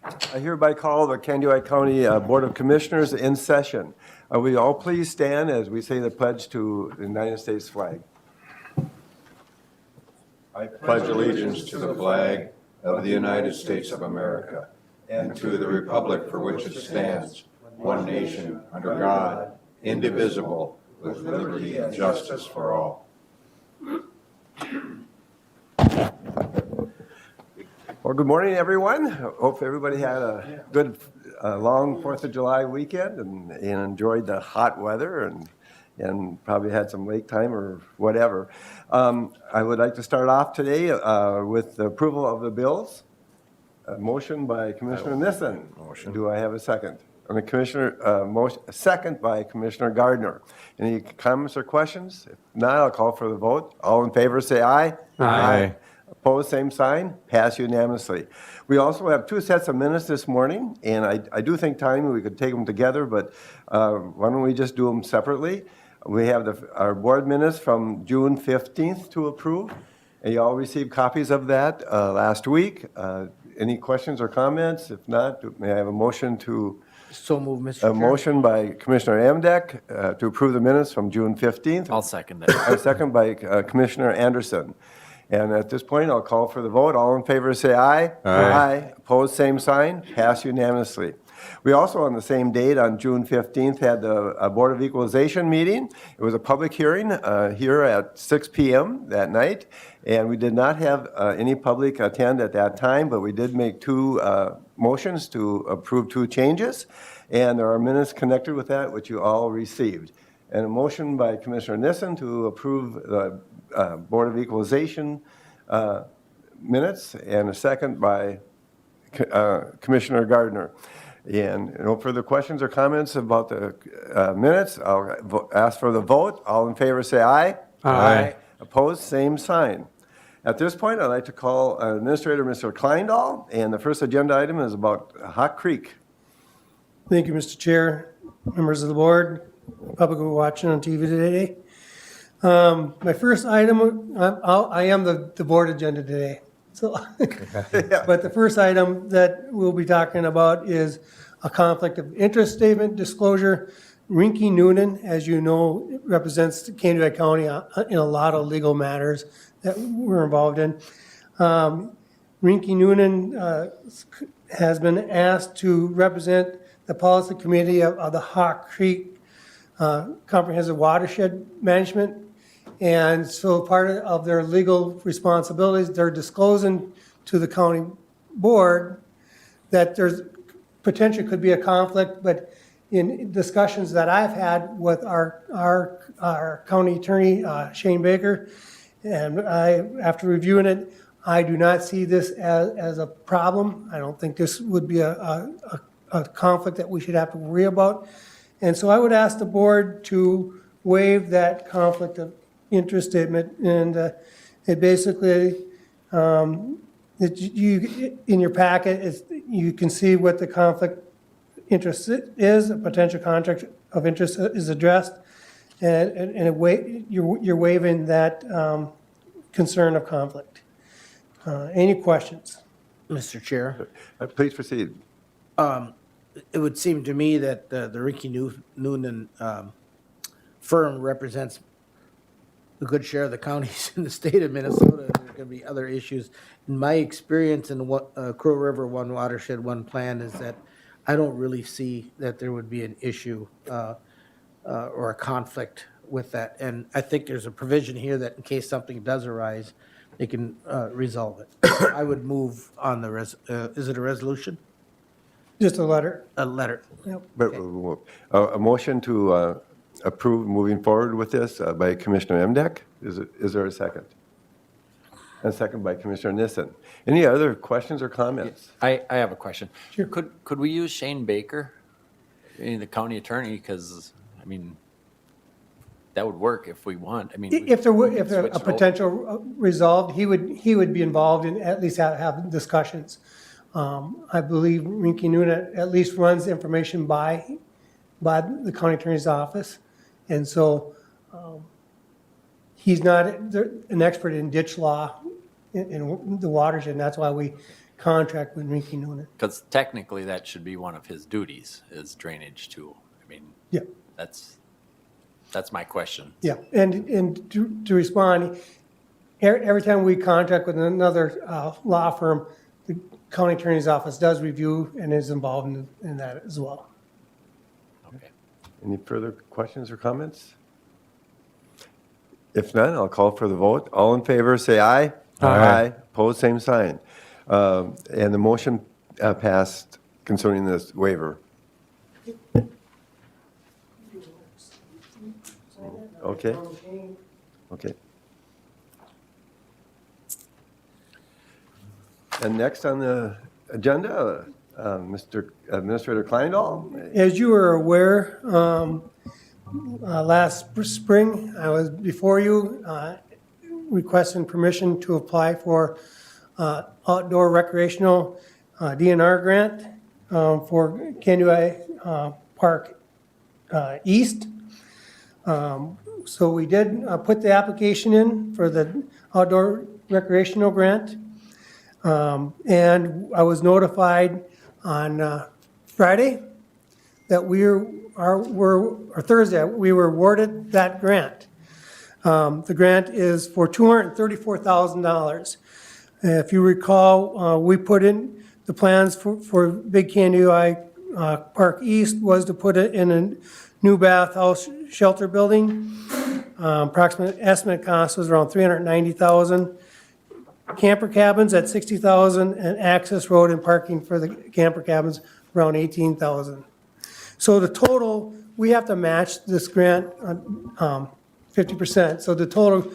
I hereby call the Candido County Board of Commissioners in session. Will you all please stand as we say the pledge to the United States flag? I pledge allegiance to the flag of the United States of America and to the republic for which it stands, one nation, under God, indivisible, with liberty and justice for all. Well, good morning, everyone. Hope everybody had a good, long 4th of July weekend and enjoyed the hot weather and probably had some lake time or whatever. I would like to start off today with the approval of the bills. A motion by Commissioner Nissen. Motion. Do I have a second? And a second by Commissioner Gardner. Any comments or questions? If not, I'll call for the vote. All in favor, say aye. Aye. Opposed, same sign. Pass unanimously. We also have two sets of minutes this morning, and I do think timing we could take them together, but why don't we just do them separately? We have our board minutes from June 15th to approve, and you all received copies of that last week. Any questions or comments? If not, may I have a motion to... So move, Mr. Chair. A motion by Commissioner Amdek to approve the minutes from June 15th. I'll second that. A second by Commissioner Anderson. And at this point, I'll call for the vote. All in favor, say aye. Aye. Opposed, same sign. Pass unanimously. We also, on the same date, on June 15th, had the Board of Equalization meeting. It was a public hearing here at 6 p.m. that night, and we did not have any public attend at that time, but we did make two motions to approve two changes, and there are minutes connected with that, which you all received. And a motion by Commissioner Nissen to approve the Board of Equalization minutes, and a second by Commissioner Gardner. And no further questions or comments about the minutes. I'll ask for the vote. All in favor say aye. Aye. Opposed, same sign. At this point, I'd like to call Administrator Mr. Kleindahl, and the first agenda item is about Hot Creek. Thank you, Mr. Chair, members of the board, public who are watching on TV today. My first item, I am the board agenda today. So, but the first item that we'll be talking about is a conflict of interest statement disclosure. Rinky Noonan, as you know, represents Candido County in a lot of legal matters that we're involved in. Rinky Noonan has been asked to represent the policy committee of the Hawk Creek Comprehensive Watershed Management. And so part of their legal responsibilities, they're disclosing to the county board that there's potentially could be a conflict, but in discussions that I've had with our county attorney, Shane Baker, and after reviewing it, I do not see this as a problem. I don't think this would be a conflict that we should have to worry about. And so I would ask the board to waive that conflict of interest statement, and it basically, in your packet, you can see what the conflict interest is, a potential conflict of interest is addressed, and you're waiving that concern of conflict. Any questions? Mr. Chair, Please proceed. it would seem to me that the Ricky Noonan firm represents a good share of the counties in the state of Minnesota. There's going to be other issues. In my experience in Crow River One Watershed One Plan is that I don't really see that there would be an issue or a conflict with that. And I think there's a provision here that in case something does arise, they can resolve it. I would move on the is it a resolution? Just a letter. A letter. Yep. But, a motion to approve moving forward with this by Commissioner Amdek. Is there a second? And a second by Commissioner Nissen. Any other questions or comments? I have a question. Sure. Could we use Shane Baker, the county attorney? Because, I mean, that would work if we want. I mean, If there were, we if could a switch it over. potential resolved, he would be involved in at least have discussions. I believe Rinky Noonan at least runs information by the county attorney's office. And so he's not an expert in ditch law in the watershed, and that's why we contract with Rinky Noonan. Because technically that should be one of his duties is drainage too. I mean, Yeah. that's my question. Yeah, and to respond, every time we contract with another law firm, the county attorney's office does review and is involved in that as well. Okay. Any further questions or comments? If none, I'll call for the vote. All in favor, say aye. Aye. Opposed, same sign. And the motion passed concerning this waiver. Okay, okay. And next on the agenda, Mr. Administrator Kleindahl. As you are aware, last spring, I was before you requesting permission to apply for outdoor recreational DNR grant for Kansas Park East. So we did put the application in for the outdoor recreational grant. And I was notified on Friday that or Thursday, we were awarded that grant. The grant is for $234,000. If you recall, we put in the plans for Big Candy Park East was to put it in a new bathhouse shelter building. Approximate estimate cost was around $390,000. Camper cabins at $60,000 and access road and parking for the camper cabins around $18,000. So the total, we have to match this grant 50%. So the total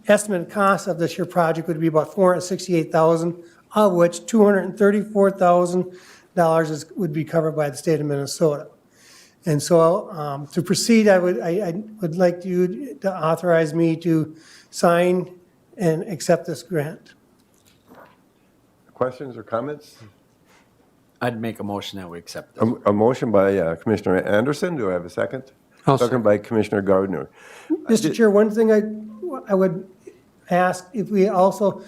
estimated cost of this year project would be about $468,000, of which $234,000 would be covered by the state of Minnesota. And so to proceed, I would like you to authorize me to sign and accept this grant. Questions or comments? I'd make a motion that we accept this. A motion by Commissioner Anderson. Do I have a second? Second by Commissioner Gardner. Mr. Chair, one thing I would ask, if we also,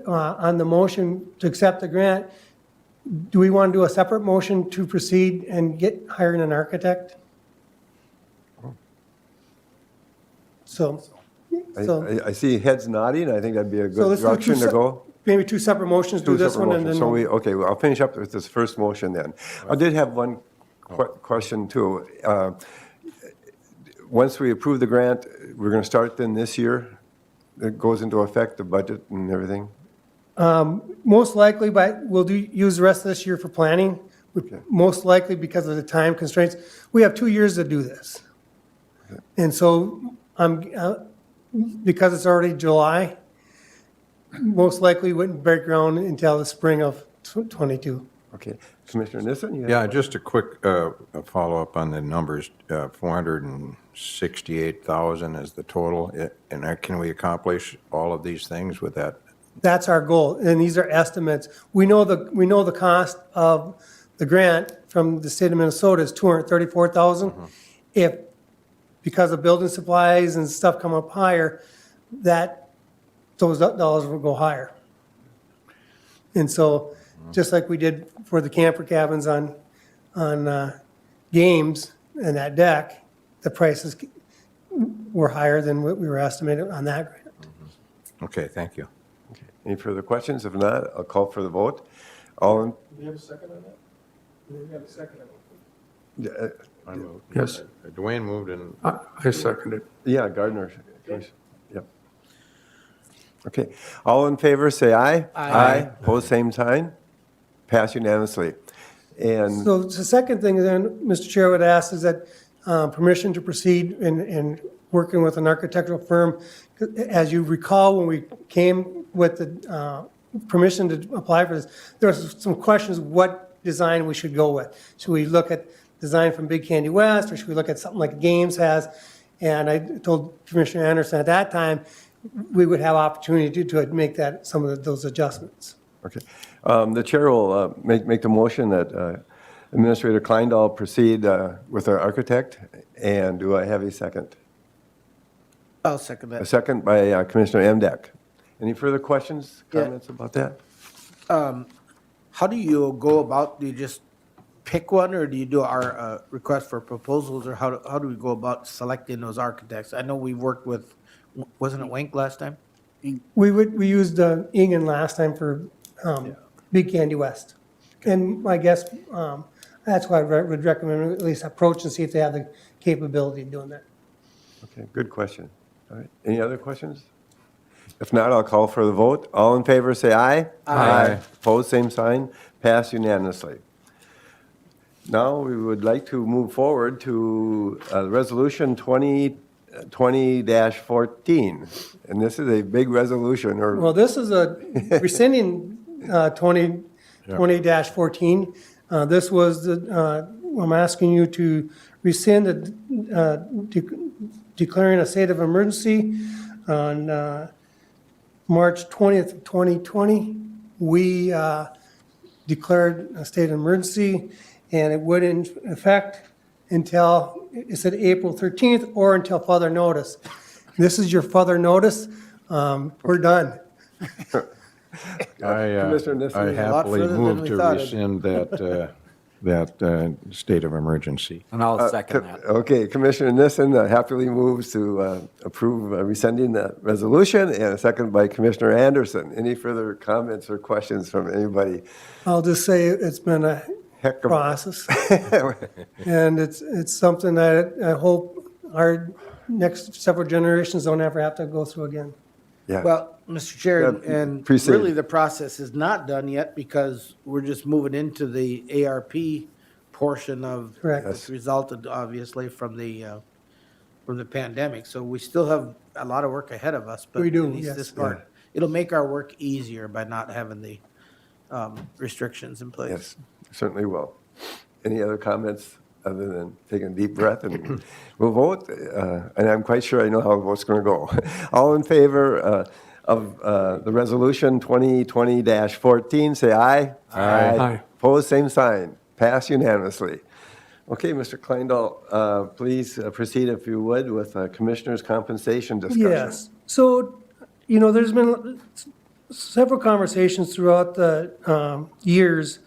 on the motion to accept the grant, do we want to do a separate motion to proceed and hiring an architect? So I see heads nodding. I think that'd be a So good let's do direction to go. maybe two separate motions, do Two this separate one and motions. then. So okay, well, I'll finish up with this first motion then. I did have one question too. Once we approve the grant, we're going to start then this year? It goes into effect, the budget and everything? Most likely, but we'll use the rest of this year for planning. Most likely because of the time constraints. We have 2 years to do this. And so because it's already July, most likely wouldn't break ground until the spring of '22. Okay. Commissioner Nissen? you have- Yeah, just a quick follow-up on the numbers. 468,000 is the total. And can we accomplish all of these things with that? That's our goal, and these are estimates. We know the cost of the grant from the state of Minnesota is $234,000. If, because of building supplies and stuff come up higher, those dollars will go higher. And so, just like we did for the camper cabins on games and that deck, the prices were higher than what we were estimating on that grant. Okay, thank you. Any further questions? If not, I'll call for the vote. All in, Do we have a second on that? Do we have a second on uh, Yes, Dwayne moved and I second it. yeah, Gardner. Yep. Okay. All in favor, say aye. Aye. Opposed, same sign. Pass unanimously. And So the second thing then, Mr. Chair, would ask is that permission to proceed in working with an architectural firm. As you recall, when we came with the permission to apply for this, there was some questions what design we should go with. Should we look at design from Big Candy West, or should we look at something like Games has? And I told Commissioner Anderson at that time, we would have opportunity to make some of those adjustments. okay. The chair will make the motion that Administrator Kleindahl proceed with our architect. And do I have a second? I'll second A that. second by Commissioner Emdek. Any further questions, Yeah. comments about that? How do you go about, do you just pick one, or do you do our request for proposals, or how do we go about selecting those architects? I know we've worked with, wasn't it Wank last time? We used Ingen last time for Big Candy West. And I guess that's why I would recommend at least approach and see if they have the capability of doing that. Okay, good question. All right, any other questions? If not, I'll call for the vote. All in favor, say aye. Aye. Opposed, same sign. Passed unanimously. Now, we would like to move forward to Resolution 2020-14. And this is a big resolution, or, Well, this is a rescinding 20-14. This was, I'm asking you to rescind declaring a state of emergency on March 20th, 2020. We declared a state of emergency, and it would in effect until, it said April 13th, or until further notice. This is your further notice. We're done. Commissioner Nissen, I a lot happily further than move we to thought. rescind that state of emergency. And I'll second that. Okay, Commissioner Nissen happily moves to approve rescinding the resolution, and a second by Commissioner Anderson. Any further comments or questions from anybody? I'll just say it's been a Heck of process. And it's something that I hope our next several generations don't ever have to go through again. Yeah. Well, Mr. Chair, Yeah, and proceed. really the process is not done yet because we're just moving into the ARP portion of. Correct. Which resulted obviously from the pandemic. So we still have a lot of work ahead of us. But We do, at least yes. this part, it'll make our work easier by not having the restrictions in place. Yes, certainly will. Any other comments other than taking a deep breath? And we'll vote, and I'm quite sure I know how the vote's going to go. All in favor of the resolution 2020-14, say aye. Aye. Opposed, same sign. Passed unanimously. Okay, Mr. Kleindahl, please proceed, if you would, with Commissioner's compensation discussion. Yes. So, there's been several conversations throughout the years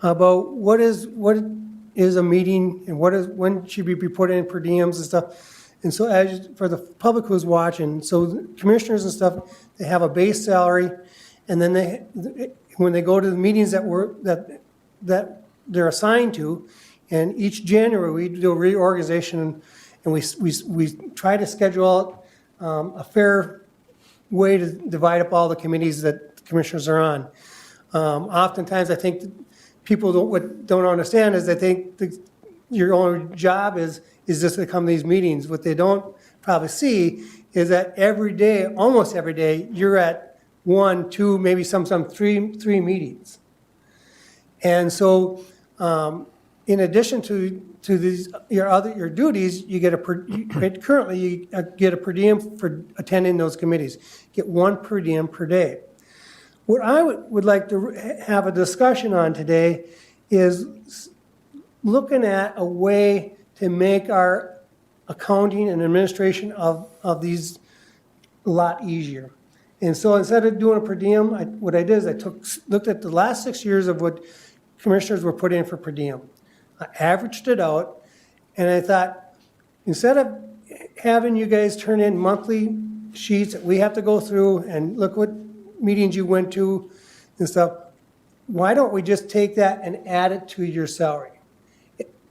about what is a meeting and when should we be putting in per diems and stuff. And so for the public who's watching, so the commissioners and stuff, they have a base salary, and then when they go to the meetings that they're assigned to, and each January we do a reorganization, and we try to schedule out a fair way to divide up all the committees that the commissioners are on. Oftentimes, I think people don't understand is they think your only job is just to come to these meetings. What they don't probably see is that every day, almost every day, you're at 1, 2, maybe some three meetings. And so, in addition to these your duties, you get currently you get a per diem for attending those committees. Get 1 per diem per day. What I would like to have a discussion on today is looking at a way to make our accounting and administration of these a lot easier. And so instead of doing a per diem, what I did is I looked at the last 6 years of what commissioners were put in for per diem. I averaged it out, and I thought, instead of having you guys turn in monthly sheets that we have to go through and look what meetings you went to and stuff, why don't we just take that and add it to your salary?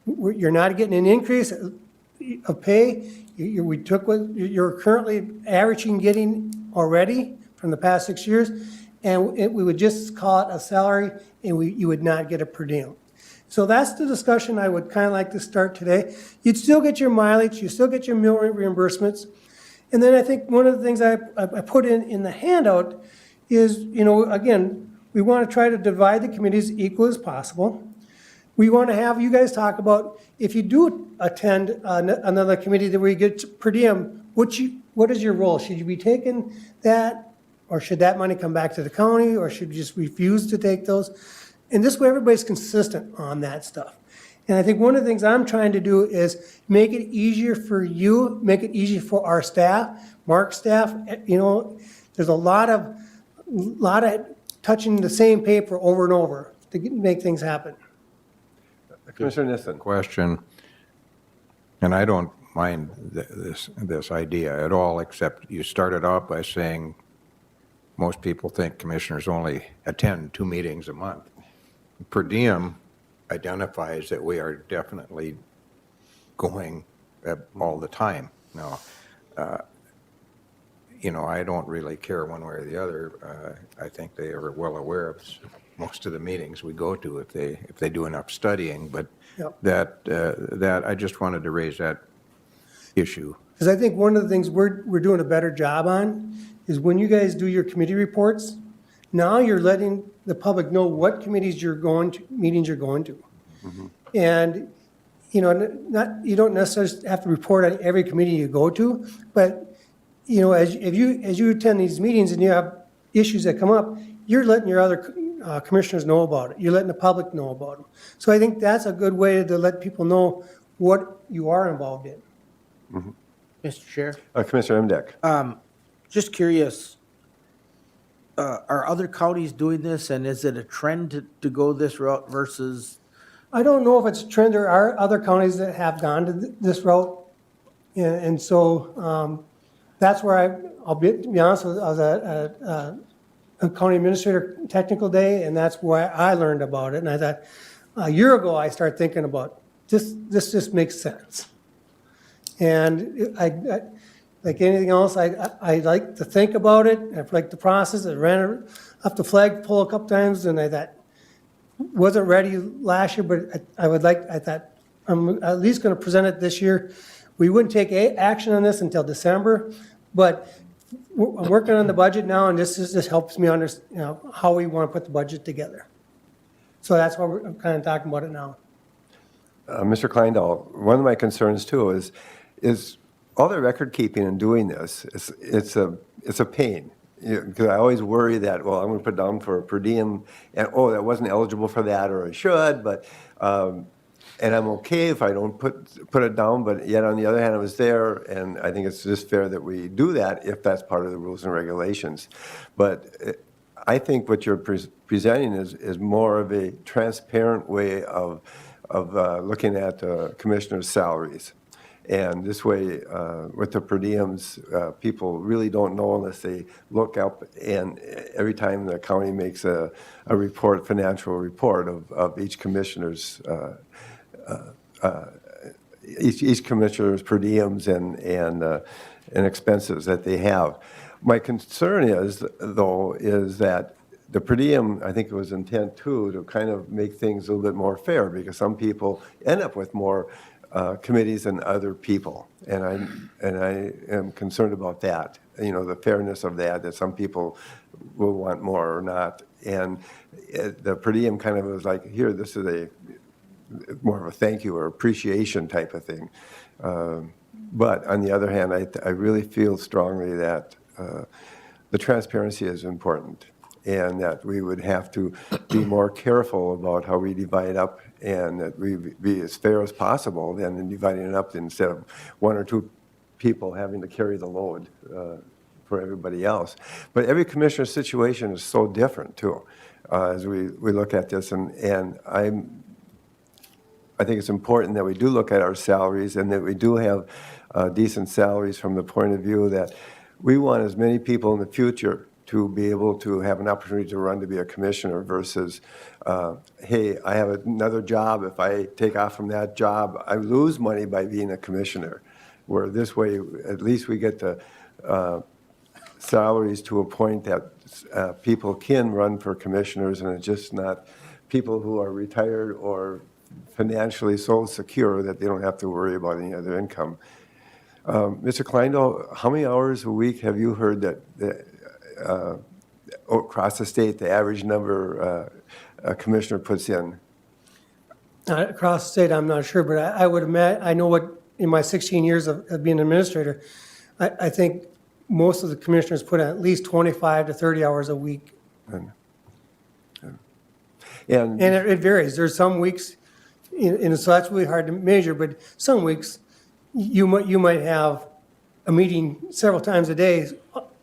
You're not getting an increase of pay. We took what you're currently averaging getting already from the past 6 years, and we would just call it a salary, and you would not get a per diem. So that's the discussion I would kind of like to start today. You'd still get your mileage, you still get your meal reimbursements. And then I think one of the things I put in the handout is, again, we want to try to divide the committees equal as possible. We want to have you guys talk about, if you do attend another committee that we get per diem, what is your role? Should you be taking that, or should that money come back to the county, or should you just refuse to take those? And this way, everybody's consistent on that stuff. And I think one of the things I'm trying to do is make it easier for you, make it easier for our staff, Mark's staff. There's a lot of touching the same paper over and over to make things happen. Commissioner Nissen. Question, and I don't mind this idea at all, except you started off by saying most people think commissioners only attend 2 meetings a month. Per diem identifies that we are definitely going all the time. Now, I don't really care one way or the other. I think they are well aware of most of the meetings we go to if they do enough studying, but Yep. that I just wanted to raise that issue. Because I think one of the things we're doing a better job on is when you guys do your committee reports, now you're letting the public know what committees you're going to, meetings you're going to. And, you don't necessarily have to report on every committee you go to, but, as you attend these meetings and you have issues that come up, you're letting your other commissioners know about it. You're letting the public know about them. So I think that's a good way to let people know what you are involved in. Mr. Chair, Commissioner Emdek. just curious, are other counties doing this, and is it a trend to go this route versus? I don't know if it's a trend. There are other counties that have gone to this route. And so that's where I'll be honest with you, I was at a county administrator technical day, and that's where I learned about it. And I thought, a year ago, I started thinking about, this just makes sense. And I like anything else, I like to think about it. I like the process. I ran up the flagpole a couple times, and I thought, wasn't ready last year, but I thought, I'm at least going to present it this year. We wouldn't take action on this until December, but I'm working on the budget now, and this helps me understand, how we want to put the budget together. So that's why I'm kind of talking about it now. Mr. Kleindahl, one of my concerns too is all the record keeping and doing this, it's a pain. Because I always worry that, well, I'm going to put down for a per diem, and that wasn't eligible for that, or I should, but, and I'm okay if I don't put it down, but yet on the other hand, I was there, and I think it's just fair that we do that if that's part of the rules and regulations. But I think what you're presenting is more of a transparent way of looking at commissioners' salaries. And this way, with the per diems, people really don't know unless they look up, and every time the county makes a report, financial report of each commissioner's, each commissioner's per diems and expenses that they have. My concern is, though, is that the per diem, I think it was intent too, to kind of make things a little bit more fair, because some people end up with more committees than other people, and I am concerned about that. The fairness of that some people will want more or not, and the per diem kind of was like, here, this is more of a thank you or appreciation type of thing. But on the other hand, I really feel strongly that the transparency is important, and that we would have to be more careful about how we divide up, and that we be as fair as possible then in dividing it up, instead of one or two people having to carry the load for everybody else. But every commissioner's situation is so different too, as we look at this, and I think it's important that we do look at our salaries, and that we do have decent salaries from the point of view that we want as many people in the future to be able to have an opportunity to run to be a commissioner versus, hey, I have another job. If I take off from that job, I lose money by being a commissioner. Where this way, at least we get the salaries to a point that people can run for commissioners, and it's just not people who are retired or financially so secure that they don't have to worry about any other income. Mr. Kleindahl, how many hours a week have you heard that across the state, the average number a commissioner puts in? Across the state, I'm not sure, but I would imagine, I know what, in my 16 years of being an administrator, I think most of the commissioners put in at least 25 to 30 hours a week. And And it varies. There's some weeks, and so that's really hard to measure, but some weeks, you might have a meeting several times a day,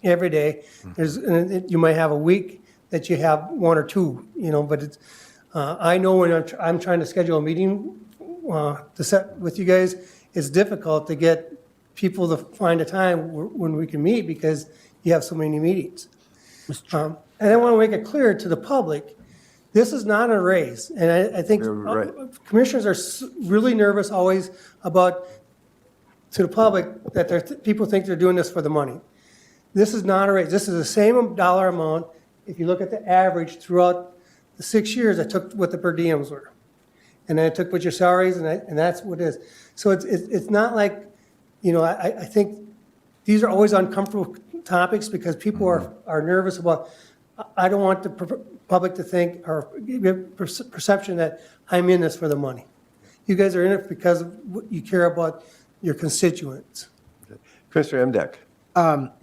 every day. And you might have a week that you have one or two, but it's, I know when I'm trying to schedule a meeting to set with you guys, it's difficult to get people to find a time when we can meet because you have so many meetings. And I want to make it clear to the public, this is not a raise. And I think You're right. commissioners are really nervous always about, to the public, that people think they're doing this for the money. This is not a raise. This is the same dollar amount. If you look at the average throughout the 6 years, I took what the per diems were. And then I took what your salaries, and that's what it is. So it's not like, I think these are always uncomfortable topics because people are nervous about, I don't want the public to think or give perception that I'm in this for the money. You guys are in it because of what you care about your constituents. Commissioner Emdek.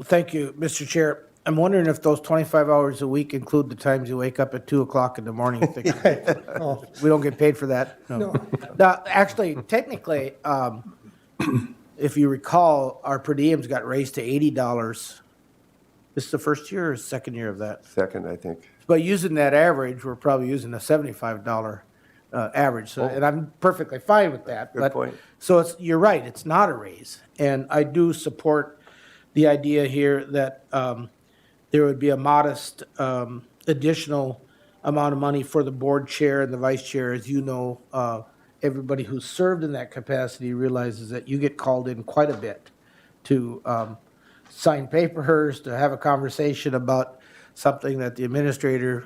Thank you, Mr. Chair. I'm wondering if those 25 hours a week include the times you wake up at 2 o'clock in the morning. Oh, We don't get paid for that? No. Now, actually, technically, if you recall, our per diems got raised to $80. This is the first year or second year of that? Second, I think. But using that average, we're probably using a $75 average. So, and I'm perfectly fine with that. Good but- point. So you're right, it's not a raise. And I do support the idea here that there would be a modest additional amount of money for the board chair and the vice chair. As you know, everybody who's served in that capacity realizes that you get called in quite a bit to sign papers, to have a conversation about something that the administrator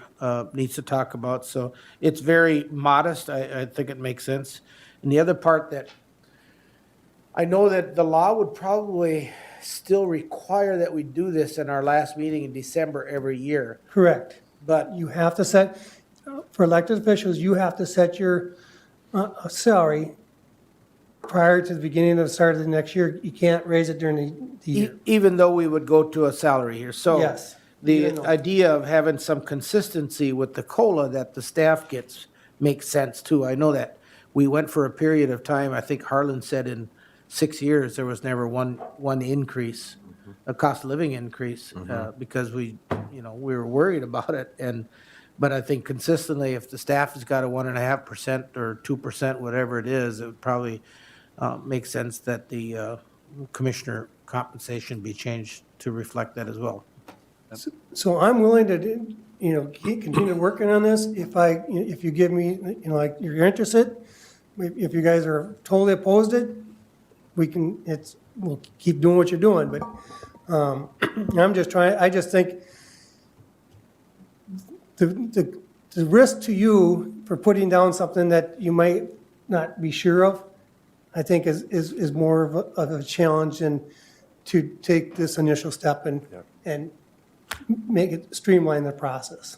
needs to talk about. So it's very modest. I think it makes sense. And the other part that I know that the law would probably still require that we do this in our last meeting in December every year. correct. But You have to set, for elected officials, you have to set your salary prior to the beginning of the start of the next year. You can't raise it during the year. even though we would go to a salary here. So Yes. the Even though- idea of having some consistency with the COLA that the staff gets makes sense too. I know that we went for a period of time, I think Harlan said in 6 years, there was never one increase, a cost of living increase, because we were worried about it. But I think consistently, if the staff has got a 1.5% or 2%, whatever it is, it would probably make sense that the commissioner compensation be changed to reflect that as well. So I'm willing to, continue working on this if you give me, like, you're interested. If you guys are totally opposed it, we'll keep doing what you're doing, but I just think the risk to you for putting down something that you might not be sure of, I think is more of a challenge than to take this initial step and make it streamline the process.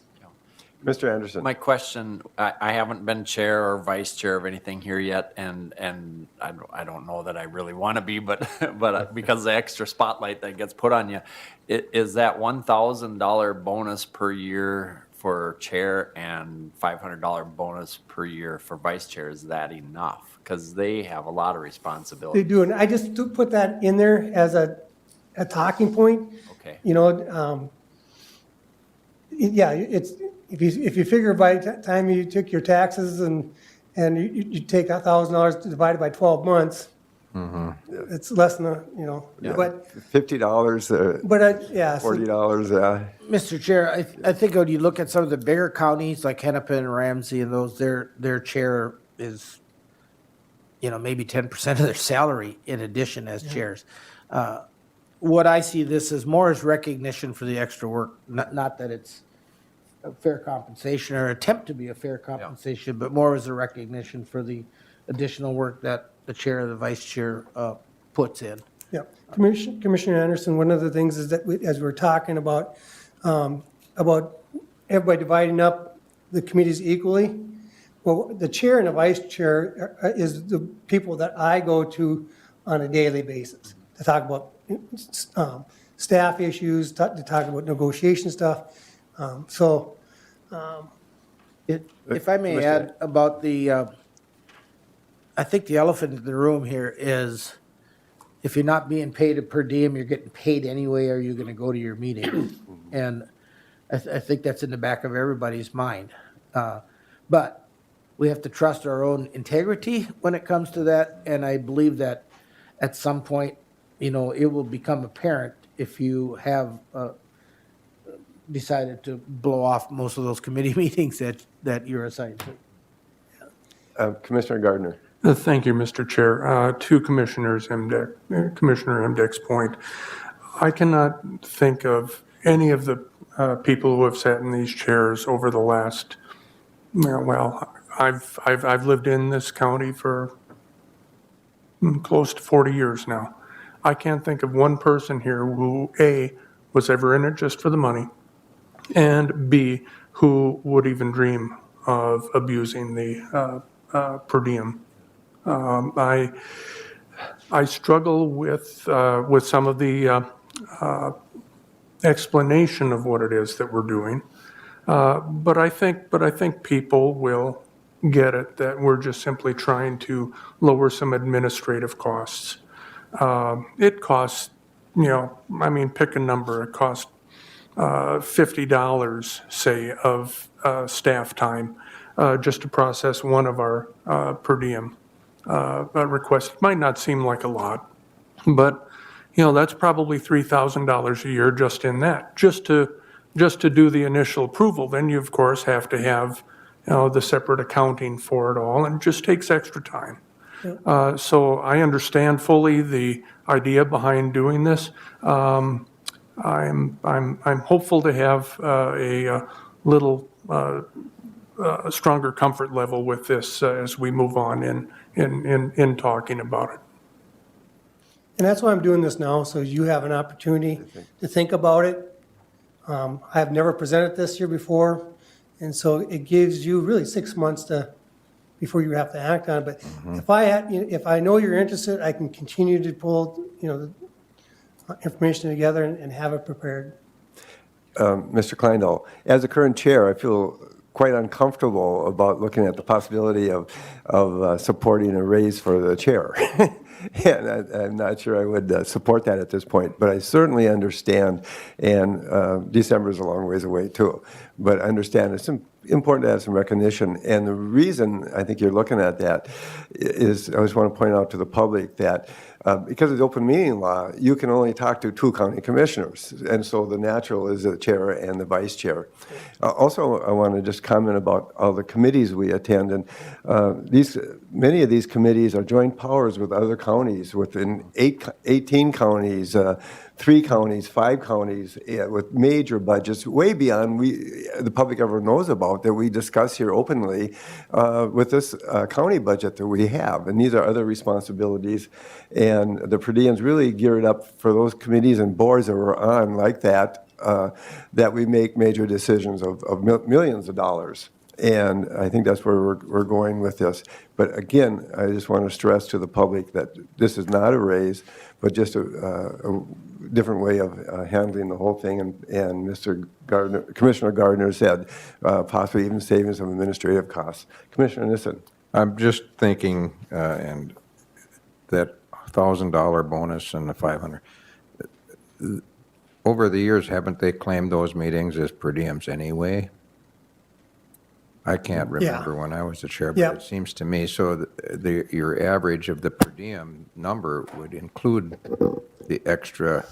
Mr. Anderson. My question, I haven't been chair or vice chair of anything here yet, and I don't know that I really want to be, but because of the extra spotlight that gets put on you, is that $1,000 bonus per year for chair and $500 bonus per year for vice chair, is that enough? Because they have a lot of They responsibility. do, and I just put that in there as a talking point. Okay. Yeah, it's, if you figure by the time you took your taxes and you take $1,000 divided by 12 months, it's less than but, $50, yeah. so- $40, yeah. Mr. Chair, I think when you look at some of the bigger counties like Hennepin, Ramsey, and those, their chair is, maybe 10% of their salary in addition as chairs. What I see this as more as recognition for the extra work, not that it's a fair compensation or attempt to be a fair compensation, but more as a recognition for the additional work that the chair or the vice chair puts in. Yeah, Commissioner Anderson, one of the things is that as we're talking about everybody dividing up the committees equally, well, the chair and the vice chair is the people that I go to on a daily basis to talk about staff issues, to talk about negotiation stuff. If I may add about I think the elephant in the room here is if you're not being paid a per diem, you're getting paid anyway, are you going to go to your meeting? And I think that's in the back of everybody's mind. But we have to trust our own integrity when it comes to that, and I believe that at some point, it will become apparent if you have decided to blow off most of those committee meetings that you're assigned to. Commissioner Gardner. Thank you, Mr. Chair. To Commissioner Emdick's point, I cannot think of any of the people who have sat in these chairs over the last, well, I've lived in this county for close to 40 years now. I can't think of one person here who, A, was ever in it just for the money, and B, who would even dream of abusing the per diem. I struggle with some of the explanation of what it is that we're doing, but I think people will get it that we're just simply trying to lower some administrative costs. It costs, pick a number. It costs $50, say, of staff time just to process one of our per diem requests. It might not seem like a lot, but that's probably $3,000 a year just in that, just to do the initial approval. Then you of course have to have the separate accounting for it all, and it just takes extra time. So I understand fully the idea behind doing this. I'm hopeful to have a little stronger comfort level with this as we move on in talking about it. And that's why I'm doing this now, so you have an opportunity to think about it. I have never presented this here before, and so it gives you really 6 months before you have to act on it. But if I know you're interested, I can continue to pull, the information together and have it prepared. Mr. Kleindall, as the current chair, I feel quite uncomfortable about looking at the possibility of supporting a raise for the chair. And I'm not sure I would support that at this point, but I certainly understand, and December is a long ways away too, but I understand it's important to have some recognition. And the reason I think you're looking at that is, I just want to point out to the public that because of the open meeting law, you can only talk to 2 county commissioners. And so the natural is the chair and the vice chair. Also, I want to just comment about all the committees we attend. And many of these committees are joint powers with other counties, within 18 counties, 3 counties, 5 counties, with major budgets way beyond the public ever knows about, that we discuss here openly with this county budget that we have. And these are other responsibilities. And the per diems really geared up for those committees and boards that we're on like that, that we make major decisions of millions of dollars. And I think that's where we're going with this. But again, I just want to stress to the public that this is not a raise, but just a different way of handling the whole thing. And Commissioner Gardner said possibly even saving some administrative costs. Commissioner Nissen. I'm just thinking, and that $1,000 bonus and the 500. Over the years, haven't they claimed those meetings as per diems anyway? I can't remember when I was the chair, but it seems to me, so your average of the per diem number would include the extra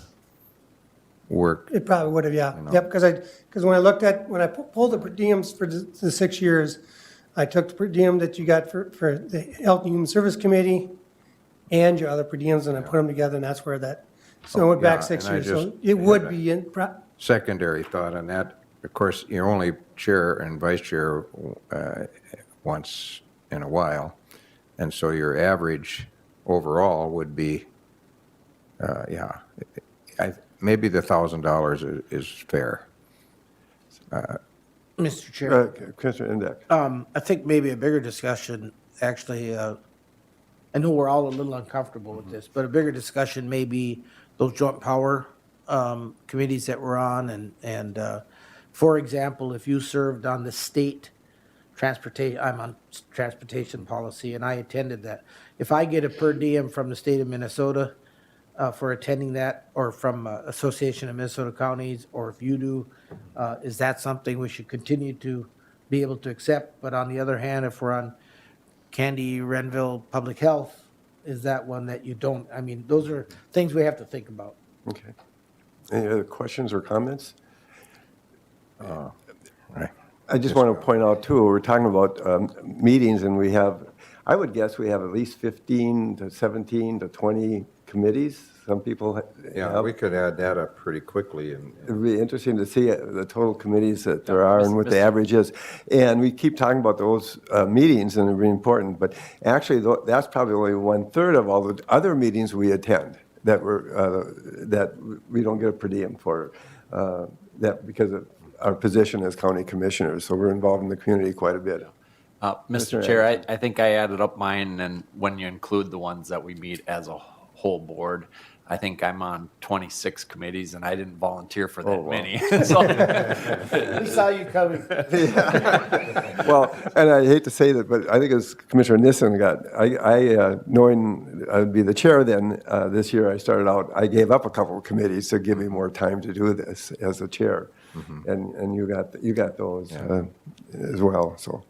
work. It probably would have, yeah. Yep, because when I pulled the per diems for the 6 years, I took the per diem that you got for the Health and Human Service Committee and your other per diems, and I put them together, and that's where that, so I went back 6 years. So it would be in. Secondary thought on that. Of course, you're only chair and vice chair once in a while, and so your average overall would be, maybe the $1,000 is fair. Mr. Chair, Commissioner Indeck. I think maybe a bigger discussion, actually, I know we're all a little uncomfortable with this, but a bigger discussion may be those joint power committees that we're on. And for example, if you served on the state transportation, I'm on transportation policy, and I attended that. If I get a per diem from the state of Minnesota, for attending that, or from Association of Minnesota Counties, or if you do, is that something we should continue to be able to accept? But on the other hand, if we're on Candy Renville Public Health, is that one that you don't? I mean, those are things we have to think about. Okay. Any other questions or comments? I just want to point out too, we're talking about meetings, and we have, I would guess we have at least 15 to 17 to 20 committees. Some people Yeah, have. we could add that up pretty quickly and It'd be interesting to see the total committees that there are and what the average is. And we keep talking about those meetings, and they're really important, but actually, that's probably only 1/3 of all the other meetings we attend that we don't get a per diem for, that because of our position as county commissioners. So we're involved in the community quite a bit. Mr. Mr. Chair, I think I added up mine, and when you include the ones that we meet as a whole board, I think I'm on 26 committees, and I didn't volunteer for that wow. many. So, We saw you coming. Well, and I hate to say that, but I think as Commissioner Nissen knowing I'd be the chair then, this year I started out, I gave up a couple of committees to give me more time to do this as the chair. And you got those as well, so.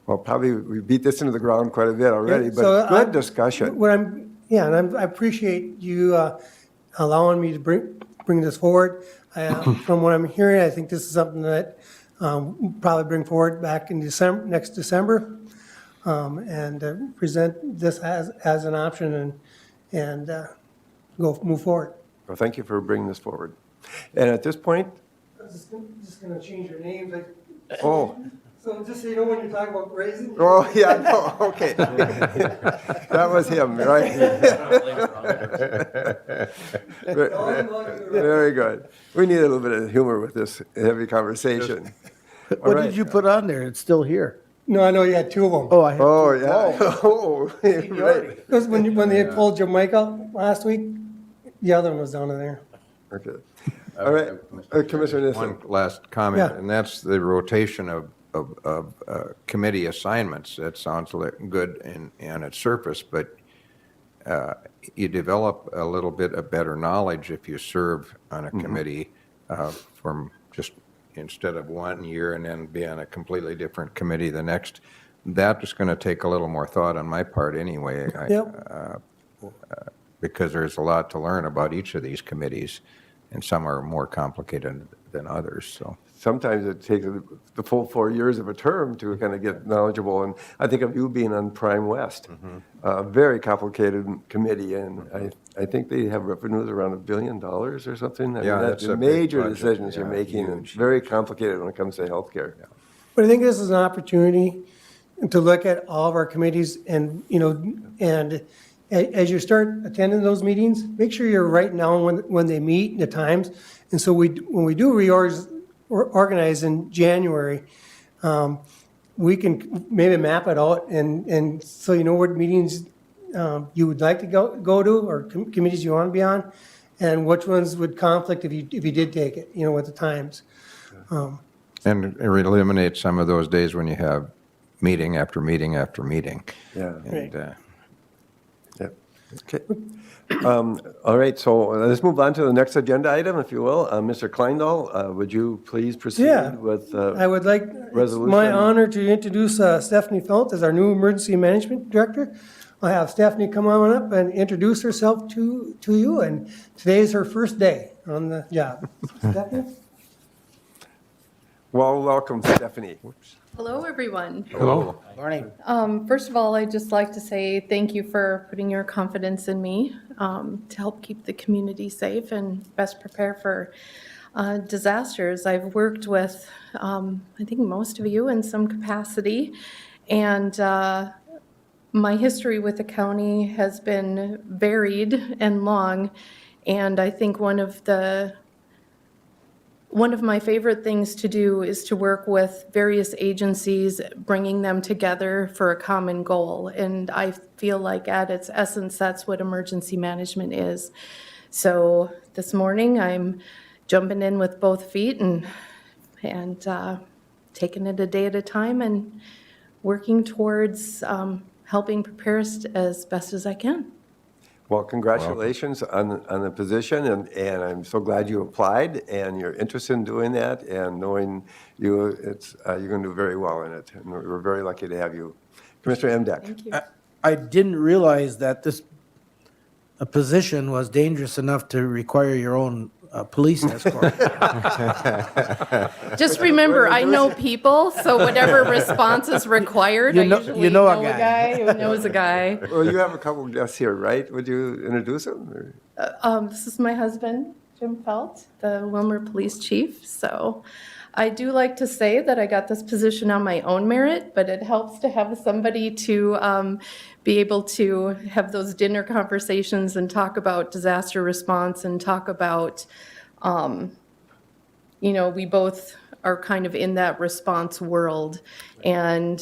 Well, probably we beat this into the ground quite a bit already, but good discussion. I appreciate you allowing me to bring this forward. From what I'm hearing, I think this is something that we'll probably bring forward back in next December, and present this as an option and move forward. Well, thank you for bringing this forward. And at this point, I'm just gonna change your names, oh, so just so you know when you're talking about raising. oh, yeah, no, okay. That was him, right? Very good. We need a little bit of humor with this heavy conversation. All What right. did you put on there? It's still here. No, I know you had two of them. Oh, I have. Oh, yeah. Oh, right. Because when they pulled your mic out last week, the other one was down in there. Okay. All right. Commissioner Nissen. one last comment, Yeah. and that's the rotation of committee assignments. That sounds good on its surface, but you develop a little bit of better knowledge if you serve on a committee from just instead of 1 year and then be on a completely different committee the next. That is going to take a little more thought on my part anyway. Yep. Because there's a lot to learn about each of these committees, and some are more complicated than others, so. Sometimes it takes the full 4 years of a term to kind of get knowledgeable. And I think of you being on Prime West, a very complicated committee. And I think they have revenues around $1 billion or something. I mean, Yeah, that's that's a big major budget. decisions you're Yeah, making, and huge. very complicated when it comes to healthcare. But I think this is an opportunity to look at all of our committees and, and as you start attending those meetings, make sure you're writing down when they meet and the times. And so when we do organize in January, we can maybe map it out and so you know what meetings you would like to go to or committees you want to be on, and which ones would conflict if you did take it, with the times. And it eliminates some of those days when you have meeting after meeting after meeting. Yeah. And, Yep. Okay. All right, so let's move on to the next agenda item, if you will. Mr. Kleindahl, would you please proceed Yeah. with? I would like, it's Resolution. my honor to introduce Stephanie Felt as our new Emergency Management Director. I'll have Stephanie come on up and introduce herself to you, and today is her first day on the job. Stephanie? Well, welcome, Stephanie. Hello, everyone. Hello. Morning. First of all, I'd just like to say thank you for putting your confidence in me to help keep the community safe and best prepare for disasters. I've worked with, I think, most of you in some capacity, and my history with the county has been varied and long, and I think one of my favorite things to do is to work with various agencies, bringing them together for a common goal. And I feel like at its essence, that's what emergency management is. So this morning, I'm jumping in with both feet and taking it a day at a time and working towards helping prepare us as best as I can. Well, congratulations on the position, and I'm so glad you applied, and you're interested in doing that, and knowing you, you're going to do very well in it, and we're very lucky to have you. Commissioner Emdek. Thank you. I didn't realize that this a position was dangerous enough to require your own police escort. Just remember, I know people, so whatever response is required, You I know- usually you know a know a guy. guy who knows a guy. Well, you have a couple of guests here, right? Would you introduce them? or- This is my husband, Jim Felt, the Wilmer Police Chief. So I do like to say that I got this position on my own merit, but it helps to have somebody to be able to have those dinner conversations and talk about disaster response and talk about, we both are kind of in that response world. And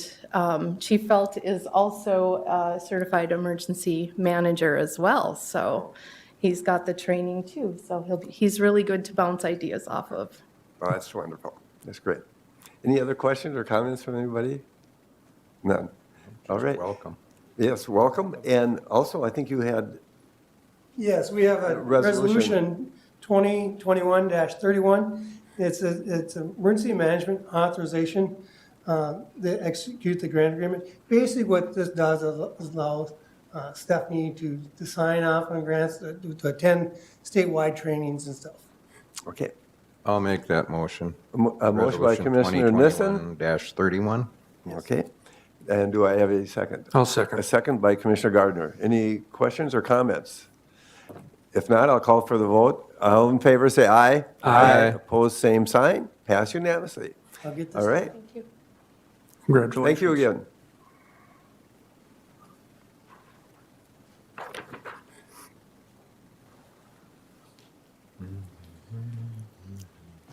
Chief Felt is also a certified emergency manager as well. So he's got the training too. So he's really good to bounce ideas off of. Oh, that's wonderful. That's great. Any other questions or comments from anybody? None. All right. Welcome. Yes, welcome. And also, I think you had, Yes, we have a Resolution. resolution 2021-31. It's an emergency management authorization to execute the grant agreement. Basically, what this does is allows Stephanie to sign off on grants, to attend statewide trainings and stuff. okay. I'll make that motion. A motion by Commissioner Nissen. -31. Okay. And do I have a second? I'll A second. second by Commissioner Gardner. Any questions or comments? If not, I'll call for the vote. All in favor, say aye. Aye. Opposed, same sign. Pass unanimously. I'll get this. All right. Thank you. Congratulations. Thank you again.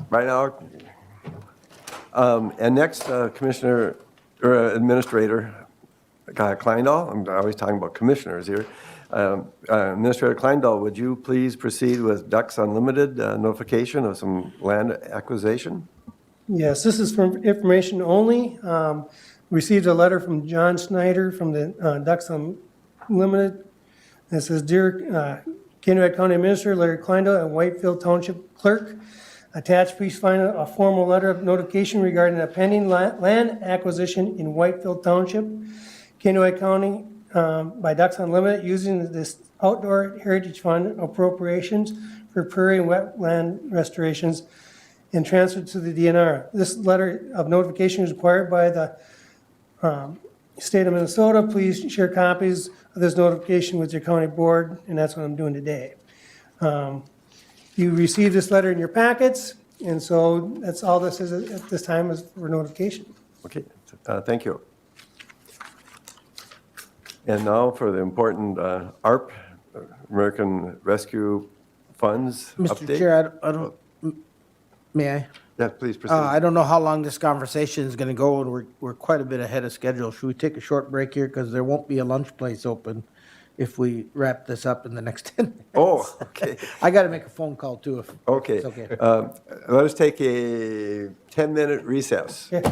Right now, and next, Commissioner, or Administrator Kleindahl, I'm always talking about commissioners here. Administrator Kleindahl, would you please proceed with Ducks Unlimited notification of some land acquisition? Yes, this is from information only. Received a letter from John Snyder from the Ducks Unlimited. It says, "Dear Kennewick County Administrator Larry Kleindale and Whitefield Township Clerk, attached, please find a formal letter of notification regarding a pending land acquisition in Whitefield Township, Kennewick County, by Ducks Unlimited, using this outdoor heritage fund appropriations for prairie and wetland restorations and transferred to the DNR. This letter of notification is required by the state of Minnesota. Please share copies of this notification with your county board, and that's what I'm doing today. You received this letter in your packets, and so that's all this is at this time is for notification. Okay, thank you. And now for the important ARP, American Rescue Funds Mr. update. Chair, I don't, may I? Yeah, please proceed. I don't know how long this conversation is gonna go, and we're quite a bit ahead of schedule. Should we take a short break here? Because there won't be a lunch place open if we wrap this up in the next 10 minutes. Oh, okay, I gotta make a phone call too, if okay. it's okay. Let us take a 10-minute recess. Okay.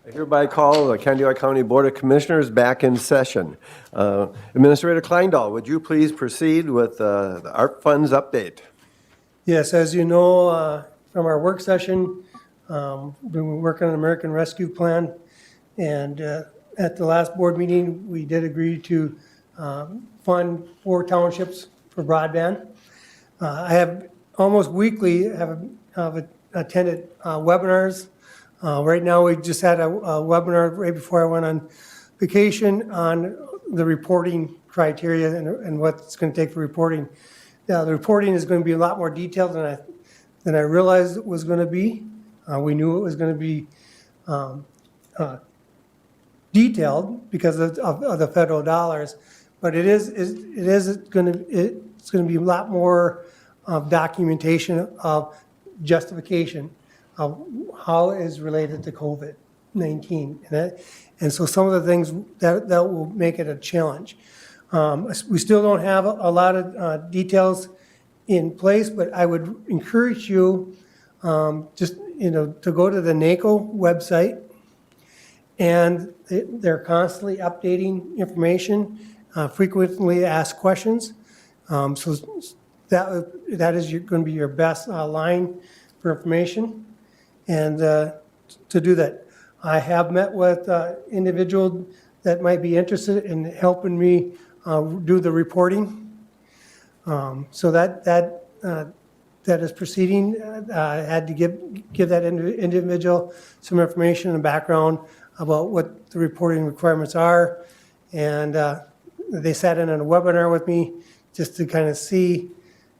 I hereby call the Candido County Board of Commissioners back in session. Administrator Kleindahl, would you please proceed with the ARP funds update? Yes, as you know, from our work session, we've been working on an American Rescue Plan. And at the last board meeting, we did agree to fund 4 townships for broadband. I have almost weekly have attended webinars. Right now, we just had a webinar right before I went on vacation on the reporting criteria and what it's going to take for reporting. Now, the reporting is going to be a lot more detailed than I realized it was going to be. We knew it was going to be detailed because of the federal dollars, but it's going to be a lot more of documentation of justification of how it is related to COVID-19. And so some of the things that will make it a challenge. We still don't have a lot of details in place, but I would encourage you to go to the NACO website, and they're constantly updating information, frequently asked questions. So that is going to be your best line for information. And to do that, I have met with individuals that might be interested in helping me do the reporting. So that is proceeding. I had to give that individual some information and background about what the reporting requirements are. And they sat in on a webinar with me just to kind of see.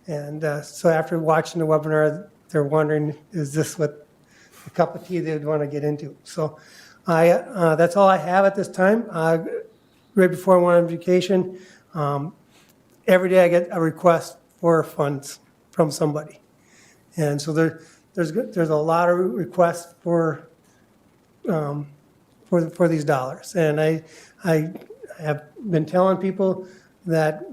And so after watching the webinar, they're wondering, is this what a cup of tea they'd want to get into? So that's all I have at this time. Right before I went on vacation, every day I get a request for funds from somebody. And so there's a lot of requests for these dollars. And I have been telling people that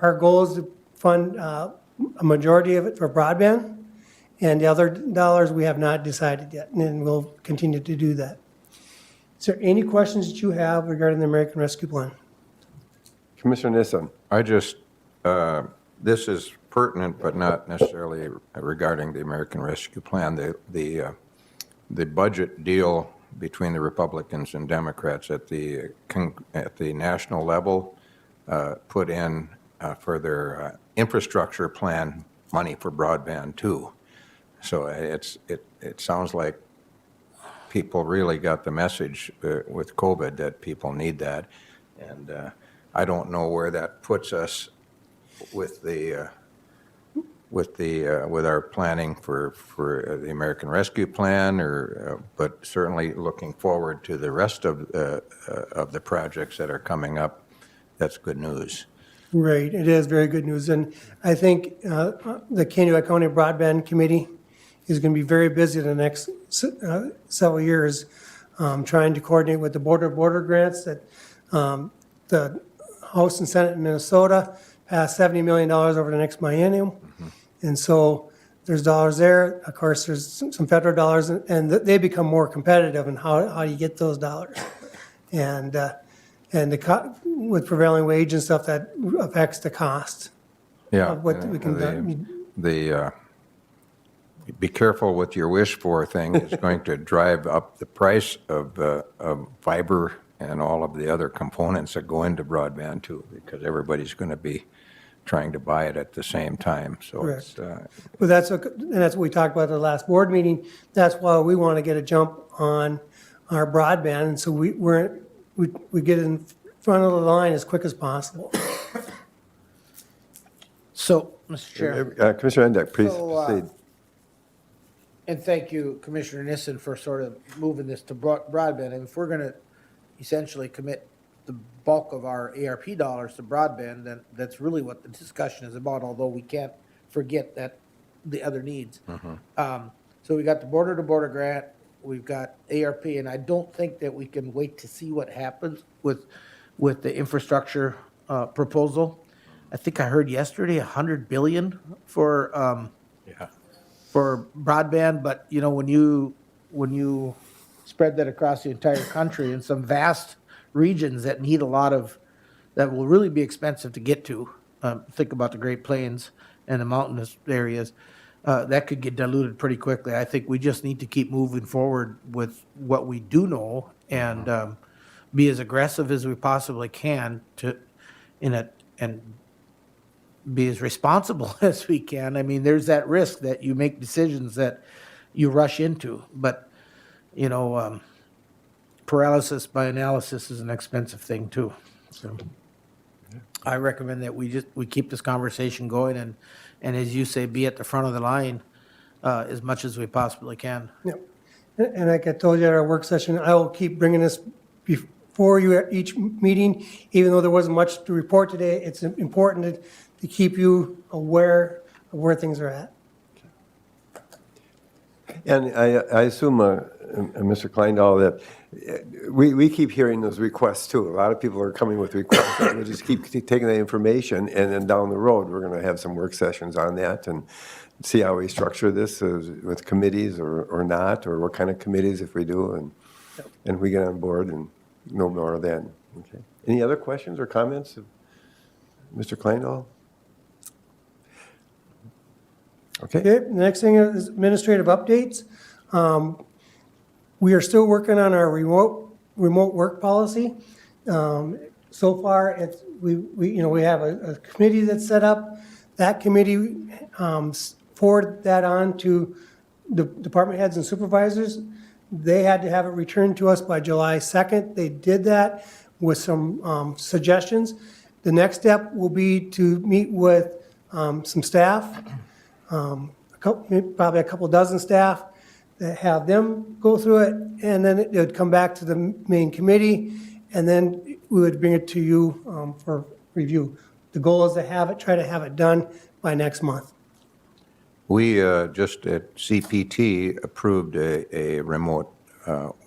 our goal is to fund a majority of it for broadband, and the other dollars we have not decided yet, and we'll continue to do that. Is there any questions that you have regarding the American Rescue Plan? Commissioner Nissen. I just, this is pertinent, but not necessarily regarding the American Rescue Plan. The budget deal between the Republicans and Democrats at the national level put in for their infrastructure plan money for broadband too. So it sounds like people really got the message with COVID that people need that. And I don't know where that puts us with our planning for the American Rescue Plan, but certainly looking forward to the rest of the projects that are coming up. That's good news. Right, it is very good news. And I think the Candido County Broadband Committee is going to be very busy the next several years trying to coordinate with the border grants that the House and Senate in Minnesota passed $70 million over the next biennium. And so there's dollars there. Of course, there's some federal dollars, and they become more competitive in how you get those dollars. And with prevailing wage and stuff, that affects the cost. Yeah. Of what we can do. Be careful with your wish for thing is going to drive up the price of fiber and all of the other components that go into broadband too, because everybody's going to be trying to buy it at the same time. So it's, But that's what we talked about at the last board meeting. That's why we want to get a jump on our broadband, and so we get in front of the line as quick as possible. So, Mr. Chair. Commissioner Endek, please So, proceed. And thank you, Commissioner Nissen, for sort of moving this to broadband. And if we're going to essentially commit the bulk of our ARP dollars to broadband, then that's really what the discussion is about, although we can't forget that the other needs. So we got the border-to-border grant, we've got ARP, and I don't think that we can wait to see what happens with the infrastructure proposal. I think I heard yesterday $100 billion for broadband, but when you spread that across the entire country in some vast regions that need a lot of, that will really be expensive to get to. Think about the Great Plains and the mountainous areas. That could get diluted pretty quickly. I think we just need to keep moving forward with what we do know and be as aggressive as we possibly can and be as responsible as we can. I mean, there's that risk that you make decisions that you rush into, but paralysis by analysis is an expensive thing too. So I recommend that we keep this conversation going and as you say, be at the front of the line as much as we possibly can. Yep. And like I told you at our work session, I will keep bringing this before you at each meeting, even though there wasn't much to report today. It's important to keep you aware of where things are at. And I assume, Mr. Kleindahl, that we keep hearing those requests too. A lot of people are coming with requests, and we'll just keep taking that information, and then down the road, we're going to have some work sessions on that and see how we structure this with committees or not, or what kind of committees if we do, and we get on board and know more then. Okay. Any other questions or comments of Mr. Kleindahl? Okay. Okay, the next thing is administrative updates. We are still working on our remote work policy. So far, we have a committee that's set up. That committee forwarded that on to the department heads and supervisors. They had to have it returned to us by July 2nd. They did that with some suggestions. The next step will be to meet with some staff, probably a couple dozen staff, that have them go through it, and then it would come back to the main committee, and then we would bring it to you for review. The goal is to try to have it done by next month. We just at CPT approved a remote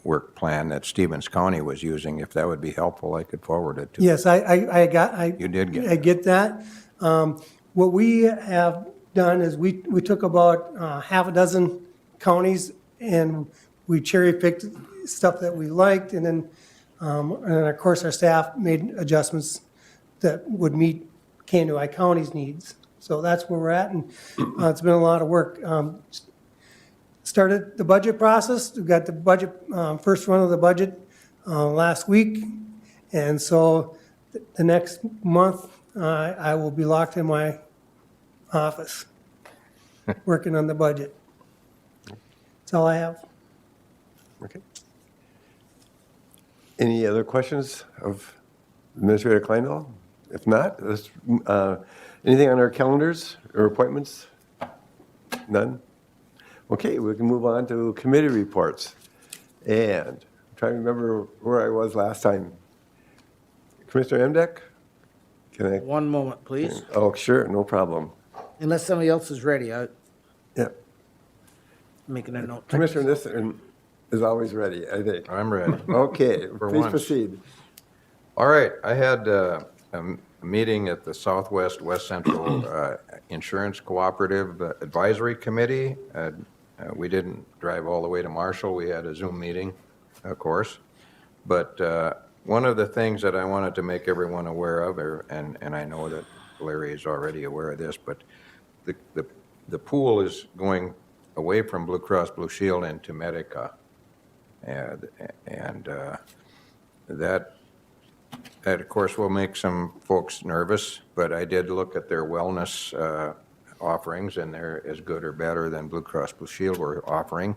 work plan that Stevens County was using. If that would be helpful, I could forward it to you. Yes, You did get I get that. What we have done is we took about half a dozen counties and we cherry-picked stuff that we liked, and then of course our staff made adjustments that would meet Kanawha County's needs. So that's where we're at, and it's been a lot of work. Started the budget process. We got the budget, first run of the budget last week, and so the next month I will be locked in my office working on the budget. That's all I have. Okay. Any other questions of Administrator Kleindahl? If not, let's, anything on our calendars or appointments? None? Okay, we can move on to committee reports. And I'm trying to remember where I was last time. Commissioner Emdek? Can I? One moment, please. Oh, sure, no problem. Unless somebody else is ready, I'm Yeah. making a note. Commissioner Nissen is always ready, I think. I'm ready. Okay, For please once. proceed. All right, I had a meeting at the Southwest West Central Insurance Cooperative Advisory Committee. We didn't drive all the way to Marshall. We had a Zoom meeting, of course. But one of the things that I wanted to make everyone aware of, and I know that Larry is already aware of this, but the pool is going away from Blue Cross Blue Shield into Medica. And that, of course, will make some folks nervous, but I did look at their wellness offerings, and they're as good or better than Blue Cross Blue Shield were offering.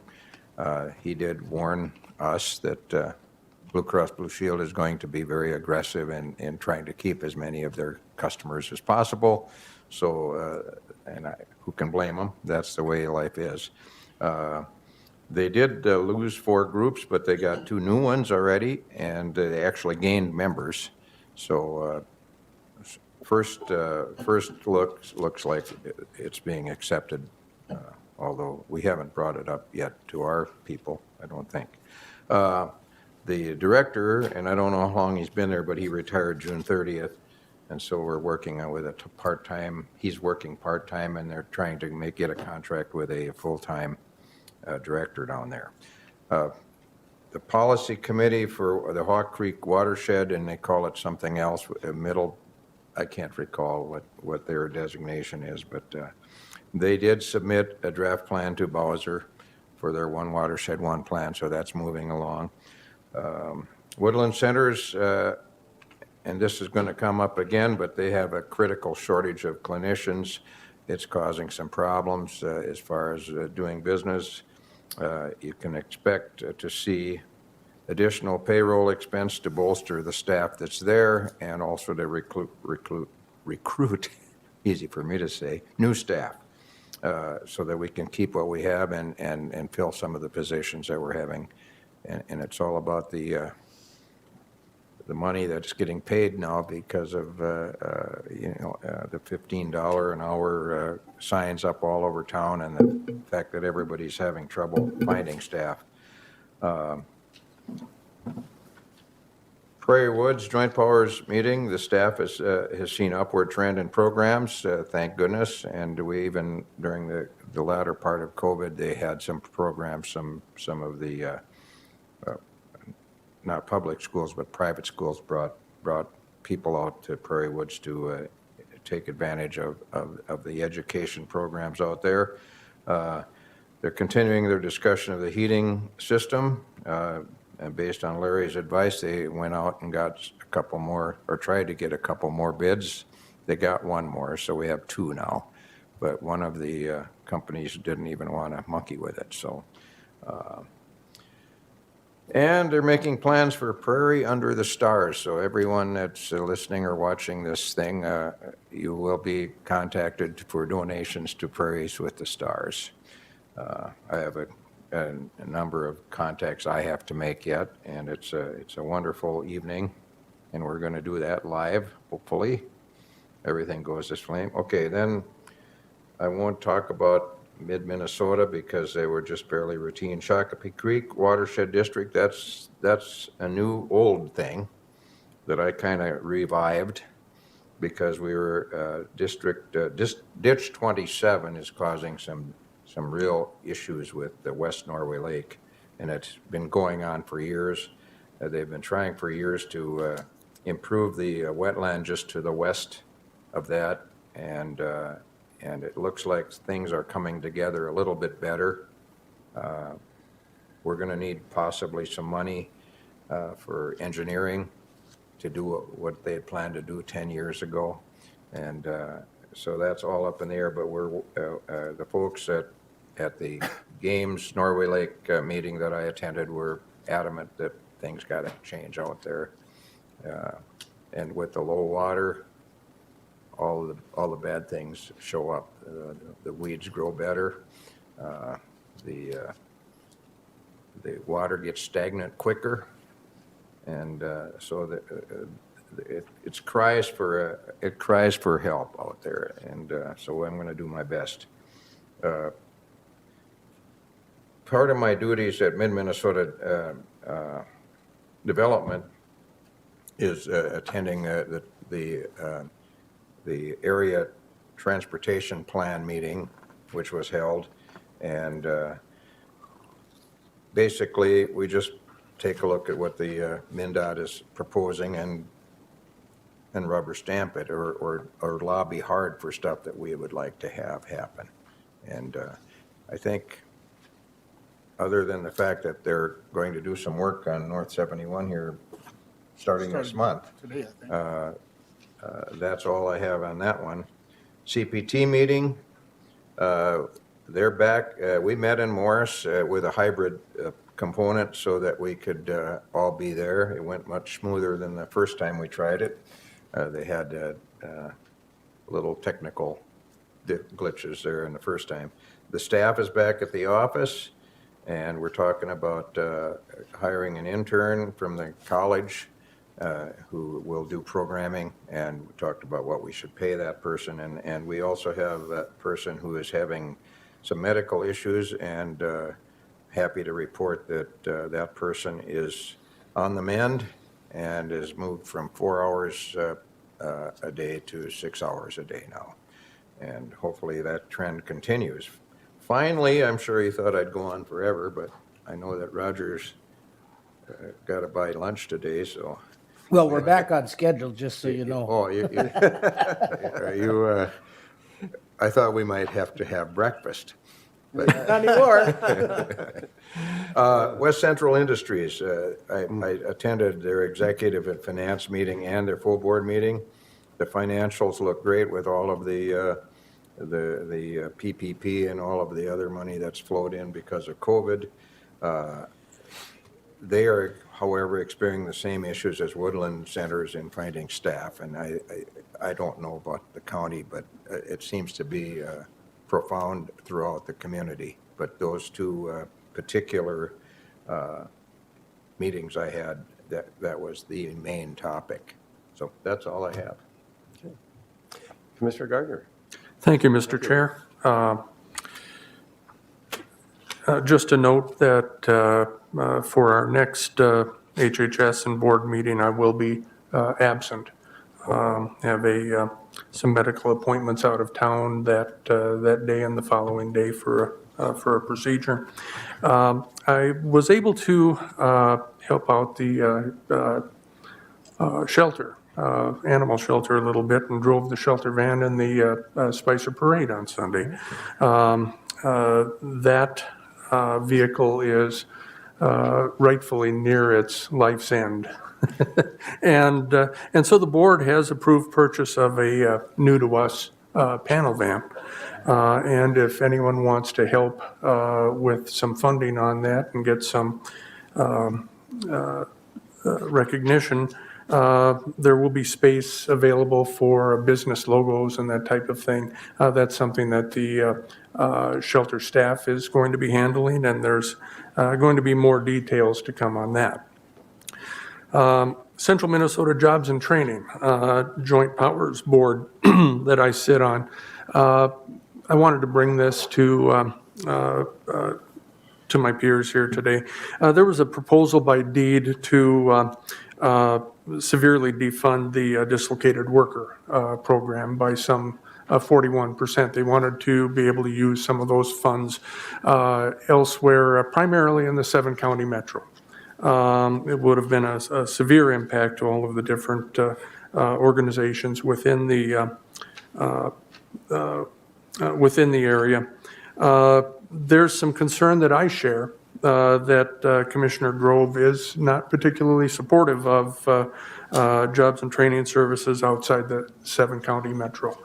He did warn us that Blue Cross Blue Shield is going to be very aggressive in trying to keep as many of their customers as possible. So, who can blame them? That's the way life is. They did lose 4 groups, but they got 2 new ones already, and they actually gained members. So first looks like it's being accepted, although we haven't brought it up yet to our people, I don't think. The director, and I don't know how long he's been there, but he retired June 30th, and so we're working on with a part-time. He's working part-time, and they're trying to get a contract with a full-time director down there. the policy committee for the Hawk Creek watershed, and they call it something else, I can't recall what their designation is, but they did submit a draft plan to Bowser for their One Watershed, One Plan, so that's moving along. Woodland Centers, and this is going to come up again, but they have a critical shortage of clinicians. It's causing some problems as far as doing business. You can expect to see additional payroll expense to bolster the staff that's there, and also to recruit, easy for me to say, new staff, so that we can keep what we have and fill some of the positions that we're having. And it's all about the money that's getting paid now because of the $15 an hour signs up all over town, and the fact that everybody's having trouble finding staff. Prairie Woods Joint Powers meeting, the staff has seen upward trend in programs, thank goodness, and we even, during the latter part of COVID, they had some programs, some of the, not public schools, but private schools brought people out to Prairie Woods to take advantage of the education programs out there. They're continuing their discussion of the heating system. And based on Larry's advice, they went out and got a couple more, or tried to get a couple more bids. They got one more, so we have two now. But one of the companies didn't even want to monkey with it, so. And they're making plans for Prairie Under the Stars. So everyone that's listening or watching this thing, you will be contacted for donations to Prairies with the Stars. I have a number of contacts I have to make yet, and it's a wonderful evening, and we're going to do that live, hopefully. Everything goes as flame. Okay, then I won't talk about mid-Minnesota because they were just barely routine. Shakopee Creek Watershed District, that's a new old thing that I kind of revived because we were Ditch 27 is causing some real issues with the West Norway Lake, and it's been going on for years. They've been trying for years to improve the wetland just to the west of that, and it looks like things are coming together a little bit better. We're going to need possibly some money for engineering to do what they had planned to do 10 years ago, and so that's all up in the air. But we're the folks at the Games Norway Lake meeting that I attended were adamant that things got to change out there, and with the low water, all the bad things show up. The weeds grow better. The water gets stagnant quicker, and so it cries for help out there. And so I'm going to do my best. Part of my duties at Mid-Minnesota Development is attending the area transportation plan meeting, which was held, and basically we just take a look at what the MnDOT is proposing and rubber stamp it or lobby hard for stuff that we would like to have happen. And I think, other than the fact that they're going to do some work on North 71 here starting this month, Today, I think. that's all I have on that one. CPT meeting, they're back. We met in Morris with a hybrid component so that we could all be there. It went much smoother than the first time we tried it. They had little technical glitches there in the first time. The staff is back at the office, and we're talking about hiring an intern from the college who will do programming, and we talked about what we should pay that person. And we also have that person who is having some medical issues, and happy to report that that person is on the mend and is moved from 4 hours a day to 6 hours a day now. And hopefully that trend continues. Finally, I'm sure you thought I'd go on forever, but I know that Roger's got to buy lunch today, so. Well, we're back on schedule, just so you know. Oh, I thought we might have to have breakfast. Not anymore. West Central Industries, I attended their executive and finance meeting and their full board meeting. The financials look great with all of the PPP and all of the other money that's flowed in because of COVID. They are, however, experiencing the same issues as Woodland Centers in finding staff. And I don't know about the county, but it seems to be profound throughout the community. But those two particular meetings I had, that was the main topic. So that's all I have. Commissioner Gardner. Thank you, Mr. Chair. Just a note that for our next HHS and board meeting, I will be absent. Have some medical appointments out of town that day and the following day for a procedure. I was able to help out the shelter, animal shelter a little bit, and drove the shelter van in the Spicer Parade on Sunday. That vehicle is rightfully near its life's end. And so the board has approved purchase of a new to us panel van. And if anyone wants to help with some funding on that and get some recognition, there will be space available for business logos and that type of thing. That's something that the shelter staff is going to be handling, and there's going to be more details to come on that. Central Minnesota Jobs and Training, Joint Powers Board that I sit on. I wanted to bring this to my peers here today. There was a proposal by DEED to severely defund the dislocated worker program by some 41%. They wanted to be able to use some of those funds elsewhere, primarily in the 7-county metro. It would have been a severe impact to all of the different organizations within the area. There's some concern that I share that Commissioner Grove is not particularly supportive of jobs and training services outside the 7-county metro.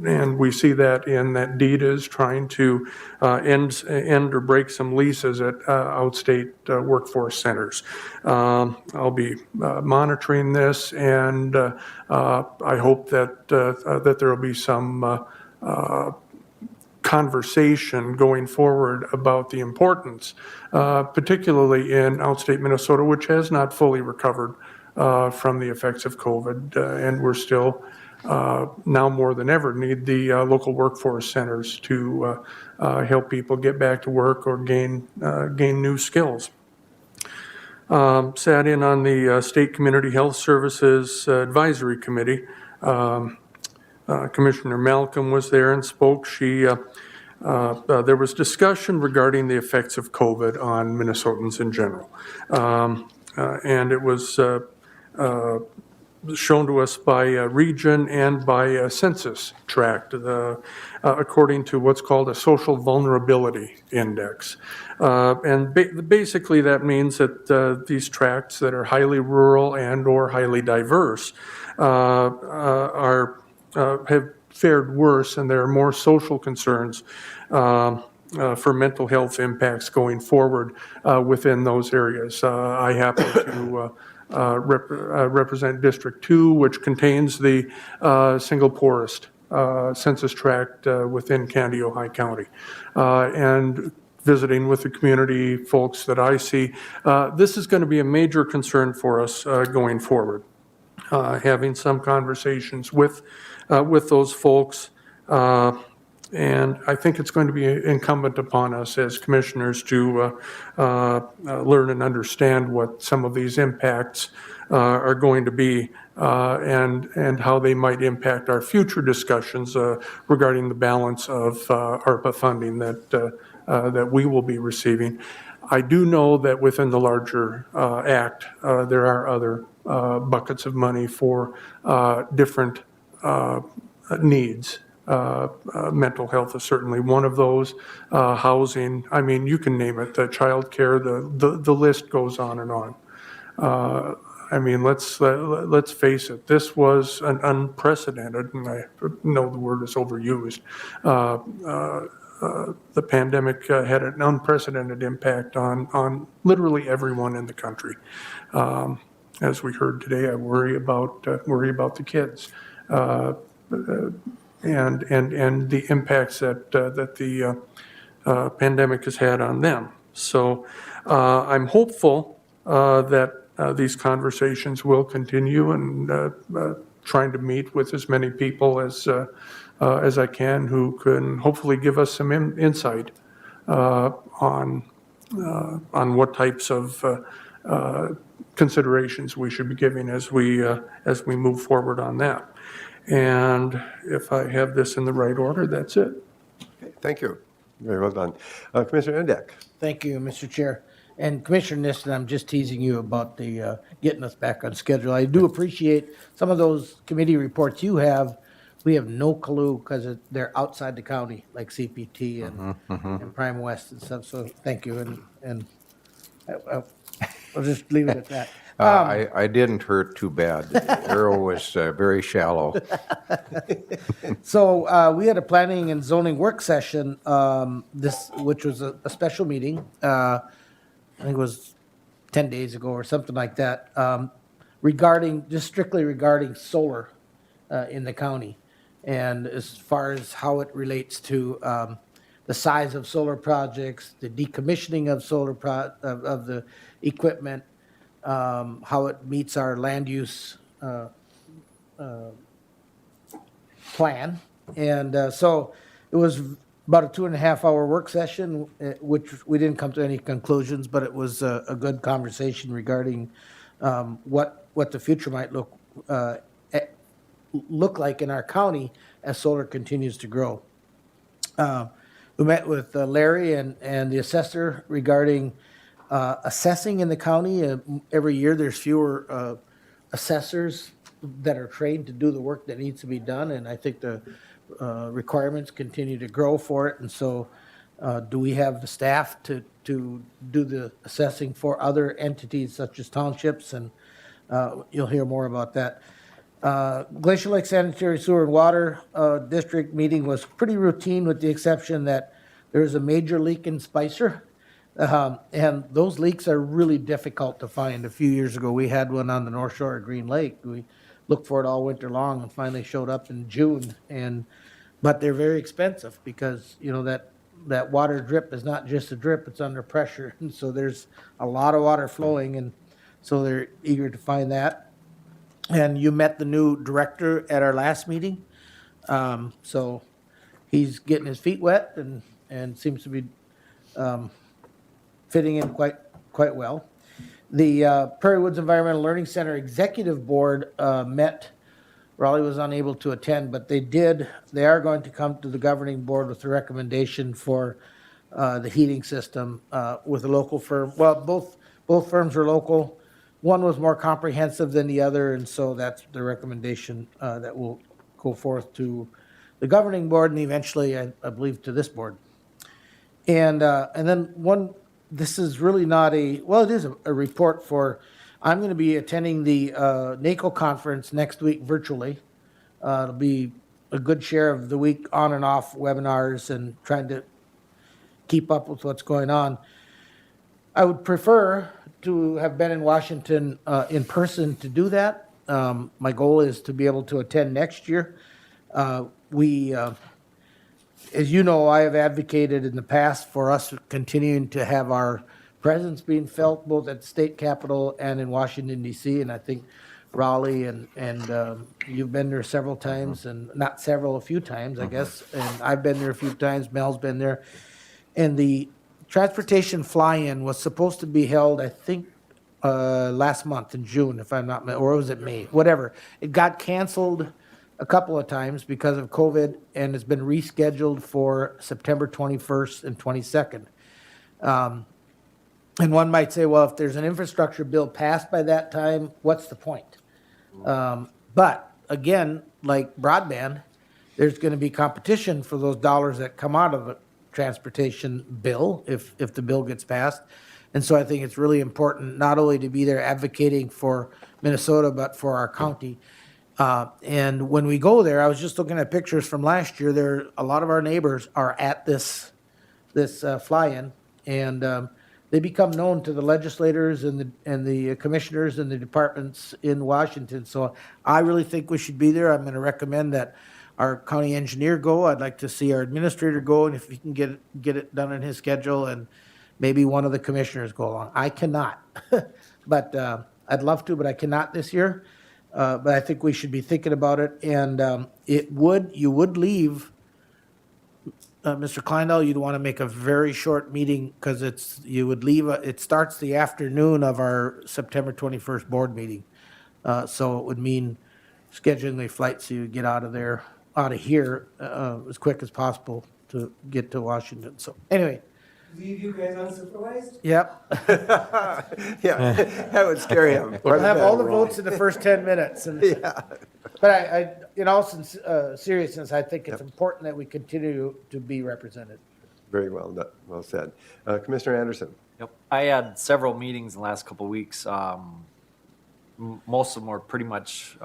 And we see that in that DEED is trying to end or break some leases at outstate workforce centers. I'll be monitoring this, and I hope that there will be some conversation going forward about the importance, particularly in outstate Minnesota, which has not fully recovered from the effects of COVID, and we're still now more than ever need the local workforce centers to help people get back to work or gain new skills. Sat in on the State Community Health Services Advisory Committee. Commissioner Malcolm was there and spoke. There was discussion regarding the effects of COVID on Minnesotans in general. And it was shown to us by region and by census tract, according to what's called a social vulnerability index. And basically that means that these tracts that are highly rural and or highly diverse have fared worse, and there are more social concerns for mental health impacts going forward within those areas. I happen to represent District 2, which contains the single poorest census tract within Candy-Ojai County. And visiting with the community folks that I see, this is going to be a major concern for us going forward. Having some conversations with those folks, and I think it's going to be incumbent upon us as commissioners to learn and understand what some of these impacts are going to be, and how they might impact our future discussions regarding the balance of ARPA funding that we will be receiving. I do know that within the larger act, there are other buckets of money for different needs. Mental health is certainly one of those. Housing, I mean, you can name it, the childcare, the list goes on and on. I mean, let's face it, this was an unprecedented, and I know the word is overused, the pandemic had an unprecedented impact on literally everyone in the country. As we heard today, I worry about the kids and the impacts that the pandemic has had on them. So I'm hopeful that these conversations will continue, and trying to meet with as many people as I can who can hopefully give us some insight on what types of considerations we should be giving as we move forward on that. And if I have this in the right order, that's it. Okay, thank you. Very well done. Commissioner Indek. Thank you, Mr. Chair. And Commissioner Niston, I'm just teasing you about the getting us back on schedule. I do appreciate some of those committee reports you have. We have no clue because they're outside the county, like CPT and Prime West and stuff. So thank you, and I'll just leave it at that. I didn't hurt too bad. The arrow was very shallow. So we had a planning and zoning work session, which was a special meeting. I think it was 10 days ago or something like that, strictly regarding solar in the county. And as far as how it relates to the size of solar projects, the decommissioning of of the equipment, how it meets our land use plan. And so it was about a 2.5-hour work session, which we didn't come to any conclusions, but it was a good conversation regarding what the future might look like in our county as solar continues to grow. We met with Larry and the assessor regarding assessing in the county. Every year there's fewer assessors that are trained to do the work that needs to be done, and I think the requirements continue to grow for it. And so do we have the staff to do the assessing for other entities such as townships? And you'll hear more about that. Glacier Lake Sanitary Sewer and Water District meeting was pretty routine, with the exception that there's a major leak in Spicer. And those leaks are really difficult to find. A few years ago, we had one on the North Shore of Green Lake. We looked for it all winter long and finally showed up in June. But they're very expensive because, that water drip is not just a drip, it's under pressure. And so there's a lot of water flowing, and so they're eager to find that. And you met the new director at our last meeting. So he's getting his feet wet and seems to be fitting in quite well. The Prairie Woods Environmental Learning Center Executive Board met. Raleigh was unable to attend, but they are going to come to the governing board with a recommendation for the heating system with a local firm. Well, both firms are local. One was more comprehensive than the other, and so that's the recommendation that will go forth to the governing board and eventually, I believe, to this board. And then this is really not it is a report for, I'm going to be attending the NACO conference next week virtually. It'll be a good share of the week on and off webinars and trying to keep up with what's going on. I would prefer to have been in Washington in person to do that. My goal is to be able to attend next year. As you know, I have advocated in the past for us continuing to have our presence being felt both at the state capitol and in Washington, D.C. And I think Raleigh and you've been there several times, and not several, a few times, I guess. And I've been there a few times. Mel's been there. And the transportation fly-in was supposed to be held, I think, last month in June, if I'm not, or was it May? Whatever. It got canceled a couple of times because of COVID, and it's been rescheduled for September 21st and 22nd. And one might say, well, if there's an infrastructure bill passed by that time, what's the point? But again, like broadband, there's going to be competition for those dollars that come out of the transportation bill if the bill gets passed. And so I think it's really important not only to be there advocating for Minnesota, but for our county. And when we go there, I was just looking at pictures from last year. There, a lot of our neighbors are at this fly-in, and they become known to the legislators and the commissioners and the departments in Washington. So I really think we should be there. I'm going to recommend that our county engineer go. I'd like to see our administrator go, and if he can get it done in his schedule, and maybe one of the commissioners go along. I cannot, but I'd love to, but I cannot this year. But I think we should be thinking about it, and you would leave, Mr. Kleindall, you'd want to make a very short meeting, because it starts the afternoon of our September 21st board meeting. So it would mean scheduling a flight so you get out of here as quick as possible to get to Washington. So anyway. Leave you guys unsupervised? Yep. Yeah, that would scare him. We'll have all the votes in the first 10 minutes. Yeah. But I in all seriousness, I think it's important that we continue to be represented. Very well said. Commissioner Anderson. Yep. I had several meetings in the last couple of weeks. Most of them were pretty much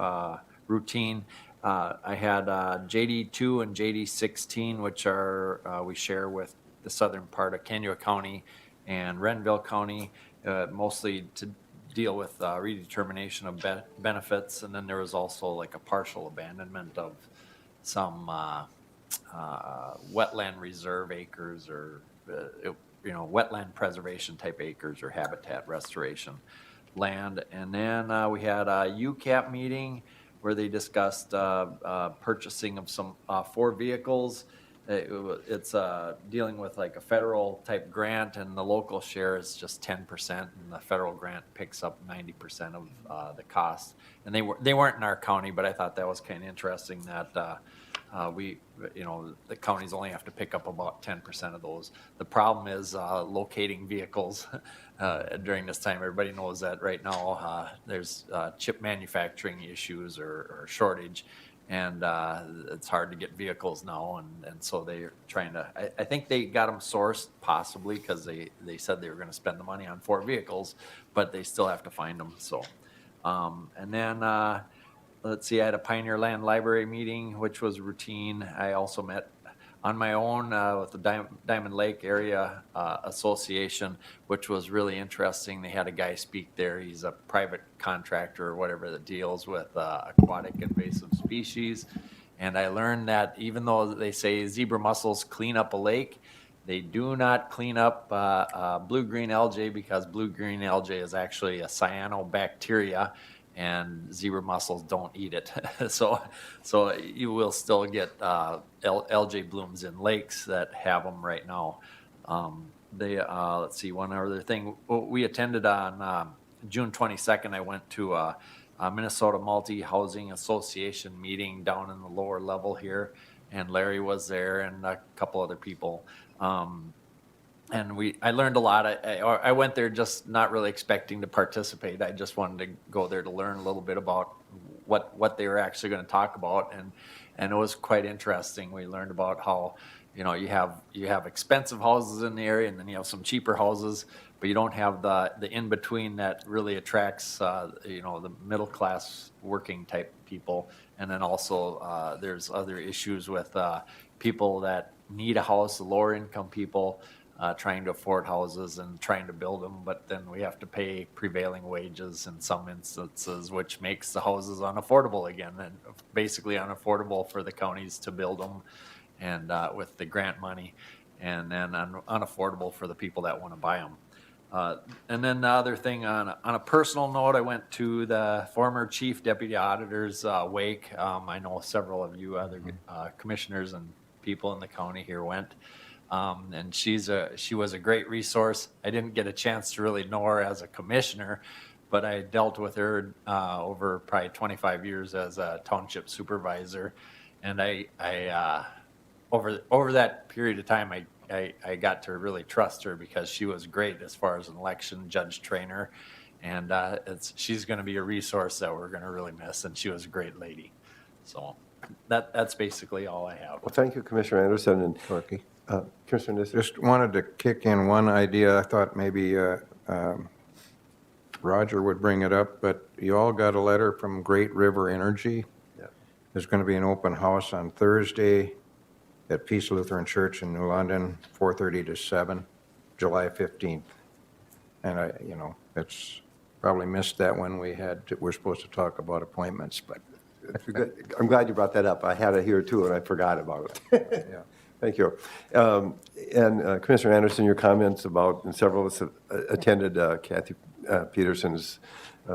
routine. I had JD2 and JD16, which are we share with the southern part of Kennewick County and Renville County, mostly to deal with redetermination of benefits. And then there was also like a partial abandonment of some wetland reserve acres, or wetland preservation type acres, or habitat restoration land. And then we had a UCAP meeting where they discussed purchasing of some 4 vehicles. It's dealing with like a federal type grant, and the local share is just 10%, and the federal grant picks up 90% of the cost. And they weren't in our county, but I thought that was kind of interesting that the counties only have to pick up about 10% of those. The problem is locating vehicles during this time. Everybody knows that right now there's chip manufacturing issues or shortage. And it's hard to get vehicles now, and so they're trying to, I think they got them sourced possibly because they said they were going to spend the money on 4 vehicles, but they still have to find them. So, and then let's see, I had a Pioneer Land Library meeting, which was routine. I also met on my own with the Diamond Lake Area Association, which was really interesting. They had a guy speak there. He's a private contractor or whatever that deals with aquatic invasive species. And I learned that even though they say zebra mussels clean up a lake, they do not clean up blue-green algae, because blue-green algae is actually a cyanobacteria, and zebra mussels don't eat it. So you will still get algae blooms in lakes that have them right now. Let's see, one other thing. We attended on June 22nd, I went to a Minnesota Multi-Housing Association meeting down in the lower level here, and Larry was there and a couple other people. And I learned a lot. I went there just not really expecting to participate. I just wanted to go there to learn a little bit about what they were actually going to talk about, and it was quite interesting. We learned about how you have expensive houses in the area, and then you have some cheaper houses, but you don't have the in between that really attracts the middle class working type people. And then also there's other issues with people that need a house, the lower income people. Trying to afford houses and trying to build them, but then we have to pay prevailing wages in some instances, which makes the houses unaffordable again, and basically unaffordable for the counties to build them, and with the grant money, and then unaffordable for the people that want to buy them. And then the other thing, on a personal note, I went to the former chief deputy auditor's wake. I know several of you other commissioners and people in the county here went. And she was a great resource. I didn't get a chance to really know her as a commissioner, but I dealt with her over probably 25 years as a township supervisor. And I over that period of time, I got to really trust her because she was great as far as an election judge trainer. And she's going to be a resource that we're going to really miss. And she was a great lady. So that's basically all I have. Well, thank you, Commissioner Anderson, and Corky. Commissioner Nissen. Just wanted to kick in one idea. I thought maybe Roger would bring it up, but you all got a letter from Great River Energy. Yeah. There's going to be an open house on Thursday at Peace Lutheran Church in New London, 4:30 to 7, July 15th. And it's probably missed that when we're supposed to talk about appointments, but Good. I'm glad you brought that up. I had it here too, and I forgot about it. yeah. Thank you. And Commissioner Anderson, your comments about, and several of us attended Kathy Peterson's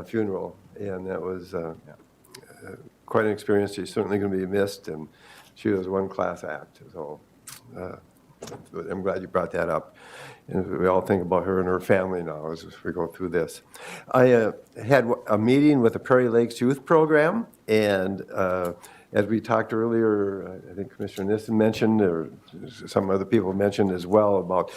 funeral, and that was quite an experience. She's certainly going to be missed, and she was one class act. So I'm glad you brought that up. And we all think about her and her family now as we go through this. I had a meeting with the Prairie Lakes Youth Program, and as we talked earlier, I think Commissioner Nissen mentioned, or some other people mentioned as well, about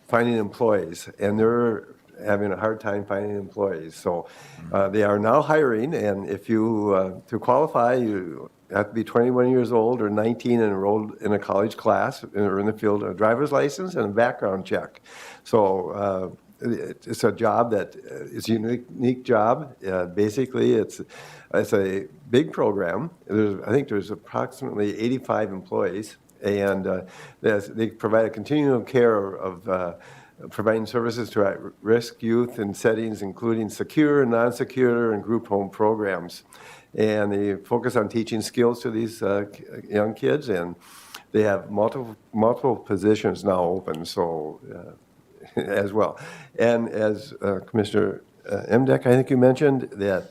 finding employees, and they're having a hard time finding employees. So they are now hiring, and if you, to qualify, you have to be 21 years old or 19 and enrolled in a college class or in the field, a driver's license and a background check. So it's a job that is a unique job. Basically, it's a big program. I think there's approximately 85 employees, and they provide a continuum of care of providing services to at-risk youth in settings including secure, non-secure, and group home programs. And they focus on teaching skills to these young kids, and they have multiple positions now open, so as well. And as Commissioner Emdek, I think you mentioned that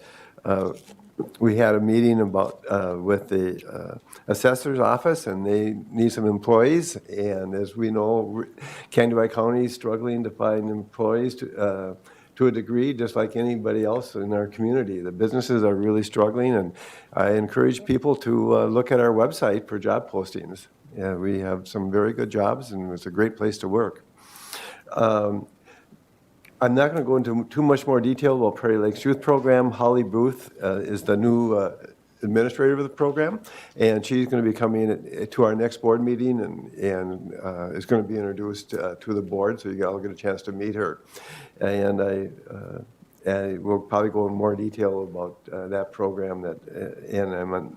we had a meeting with the assessor's office, and they need some employees. And as we know, Kansas County is struggling to find employees to a degree, just like anybody else in our community. The businesses are really struggling, and I encourage people to look at our website for job postings. Yeah, we have some very good jobs, and it's a great place to work. I'm not going to go into too much more detail about Prairie Lakes Youth Program. Holly Booth is the new administrator of the program, and she's going to be coming to our next board meeting and is going to be introduced to the board, so you all get a chance to meet her. And I will probably go in more detail about that program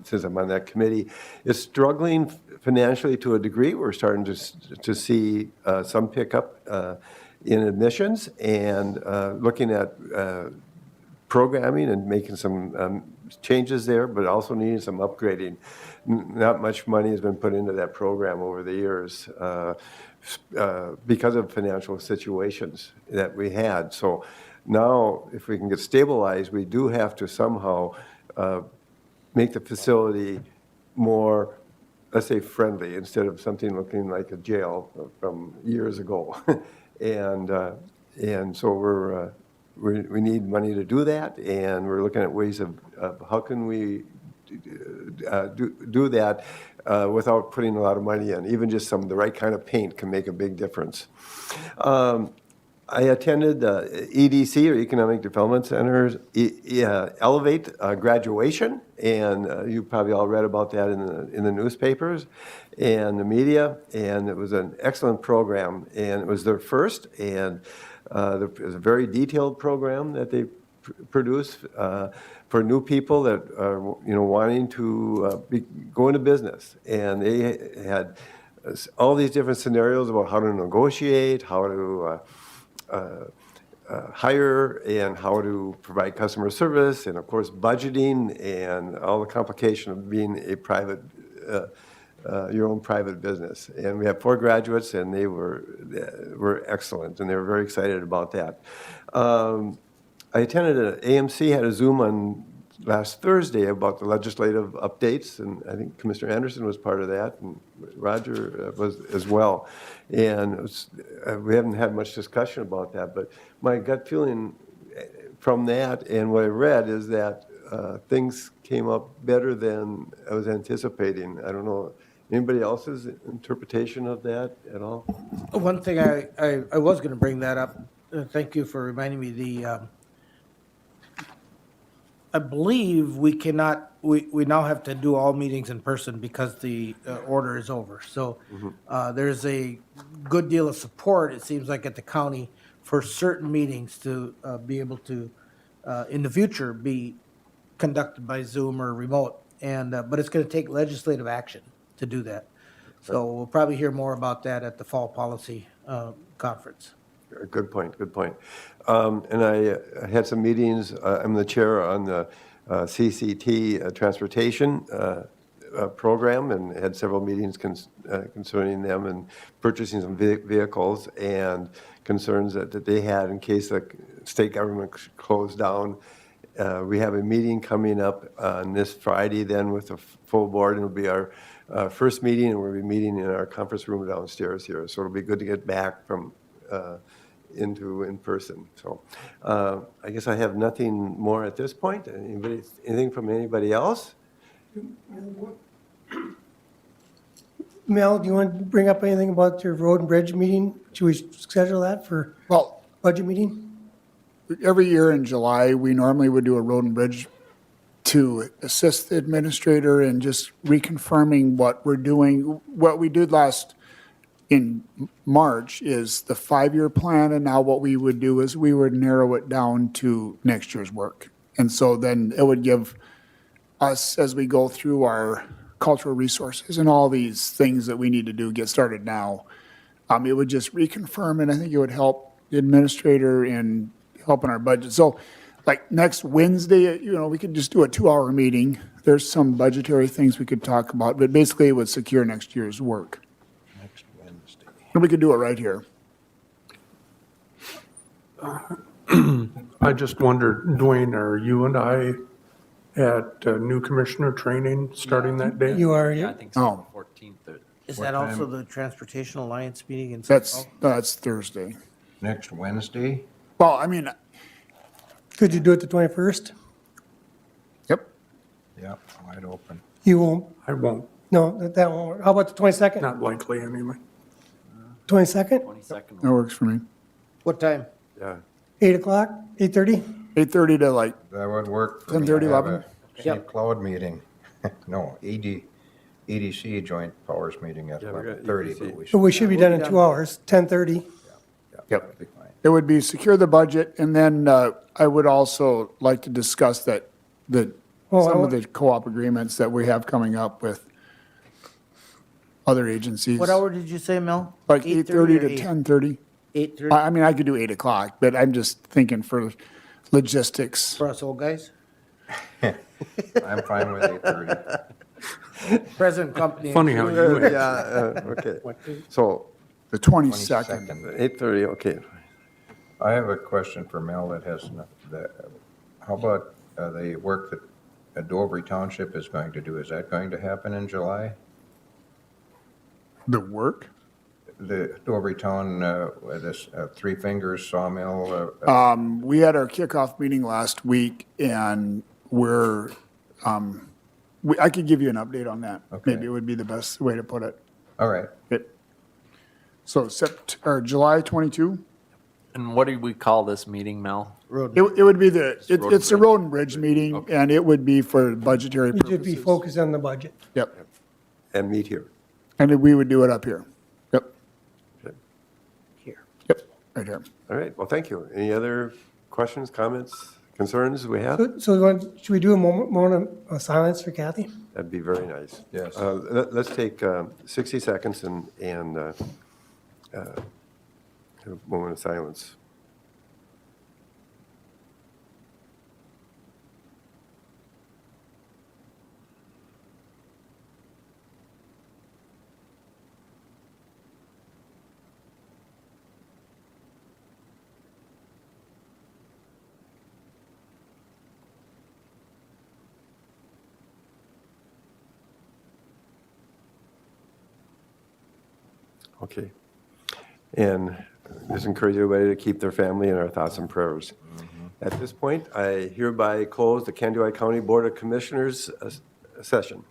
since I'm on that committee. It's struggling financially to a degree. We're starting to see some pickup in admissions, and looking at programming and making some changes there, but also needing some upgrading. Not much money has been put into that program over the years because of financial situations that we had. So now, if we can get stabilized, we do have to somehow make the facility more, let's say, friendly, instead of something looking like a jail from years ago. And so we need money to do that, and we're looking at ways of how can we do that without putting a lot of money in. Even just the right kind of paint can make a big difference. I attended EDC, or Economic Development Center's Elevate graduation, and you probably all read about that in the newspapers and the media, and it was an excellent program, and it was their first, and it was a very detailed program that they produced for new people that are wanting to go into business, and they had all these different scenarios about how to negotiate, how to hire, and how to provide customer service, and of course budgeting, and all the complication of being a private, your own private business. And we have 4 graduates, and they were excellent, and they were very excited about that. I attended AMC, had a Zoom on last Thursday about the legislative updates, and I think Commissioner Anderson was part of that, and Roger was as well. And we haven't had much discussion about that, but my gut feeling from that and what I read is that things came up better than I was anticipating. I don't know Anybody else's interpretation of that at all? One thing I was going to bring that up, thank you for reminding me, I believe we cannot, we now have to do all meetings in person because the order is over. So there's a good deal of support, it seems like, at the county for certain meetings to be able to, in the future, be conducted by Zoom or remote. And, but it's going to take legislative action to do that. So we'll probably hear more about that at the fall policy conference. Good point, good point. And I had some meetings, I'm the chair on the CCT transportation program, and had several meetings concerning them and purchasing some vehicles and concerns that they had in case the state government closed down. We have a meeting coming up on this Friday then with the full board, and it'll be our first meeting, and we'll be meeting in our conference room downstairs here. So it'll be good to get back from in person. So I guess I have nothing more at this point. Anything from anybody else? Mel, do you want to bring up anything about your road and bridge meeting? Should we schedule that for Well, budget meeting? every year in July, we normally would do a road and bridge to assist the administrator in just reconfirming what we're doing. What we did last in March is the 5-year plan, and now what we would do is we would narrow it down to next year's work. And so then it would give us, as we go through our cultural resources and all these things that we need to do, get started now, it would just reconfirm, and I think it would help the administrator in helping our budget. So like next Wednesday, we could just do a 2-hour meeting. There's some budgetary things we could talk about, but basically it would secure next year's work. Next Wednesday. And we could do it right here. I just wondered, Dwayne, are you and I at new commissioner training starting that day? You are, Yeah, I yeah? think so, Oh. the 14th. Is that also the Transportation Alliance meeting in St. Paul? That's Thursday. Next Wednesday? Well, I mean, Could you do it the 21st? yep. Yep, wide open. You won't, I won't, no, that won't work. How about the 22nd? not likely anyway. 22nd? 22nd. That works for me. What time? Yeah. 8 o'clock, 8:30? 8:30 to like, That would work for me. 10:30, I have 11? a St. Cloud meeting. No, EDC Joint Powers meeting at Yeah, we got 11:30, EDC. but we But should. we should be done in 2 hours, 10:30. Yep. Be fine. it would be secure the budget, and then I would also like to discuss some of the co-op agreements that we have coming up with other agencies. What hour did you say, Mel? Like 8:30 or to 10:30. 8:30 I mean, I could do 8 o'clock, but I'm just thinking for logistics. for us old guys? I'm fine with 8:30. Present company. Funny how you would. Yeah, okay. So The 22nd. 22nd. 8:30, okay. I have a question for Mel that has, how about the work that Dover Township is going to do? Is that going to happen in July? The work? The Dover Town, this Three Fingers Sawmill, We had our kickoff meeting last week, and I could give you an update on that. Okay. Maybe it would be the best way to put it. all right. So July 22? And what do we call this meeting, Mel? Road. It would be Road it's and a bridge. road and bridge meeting, and it would be for budgetary You should be purposes. focused on the budget. Yep. And meet here. And we would do it up here. Yep. Here. Yep, right here. All right, well, thank you. Any other questions, comments, concerns we have? So should we do a moment of silence for Kathy? That'd be very nice. Yes. Let's take 60 seconds and have a moment of silence. Okay. And just encourage everybody to keep their family in our thoughts and prayers. At this point, I hereby close the Candido County Board of Commissioners session.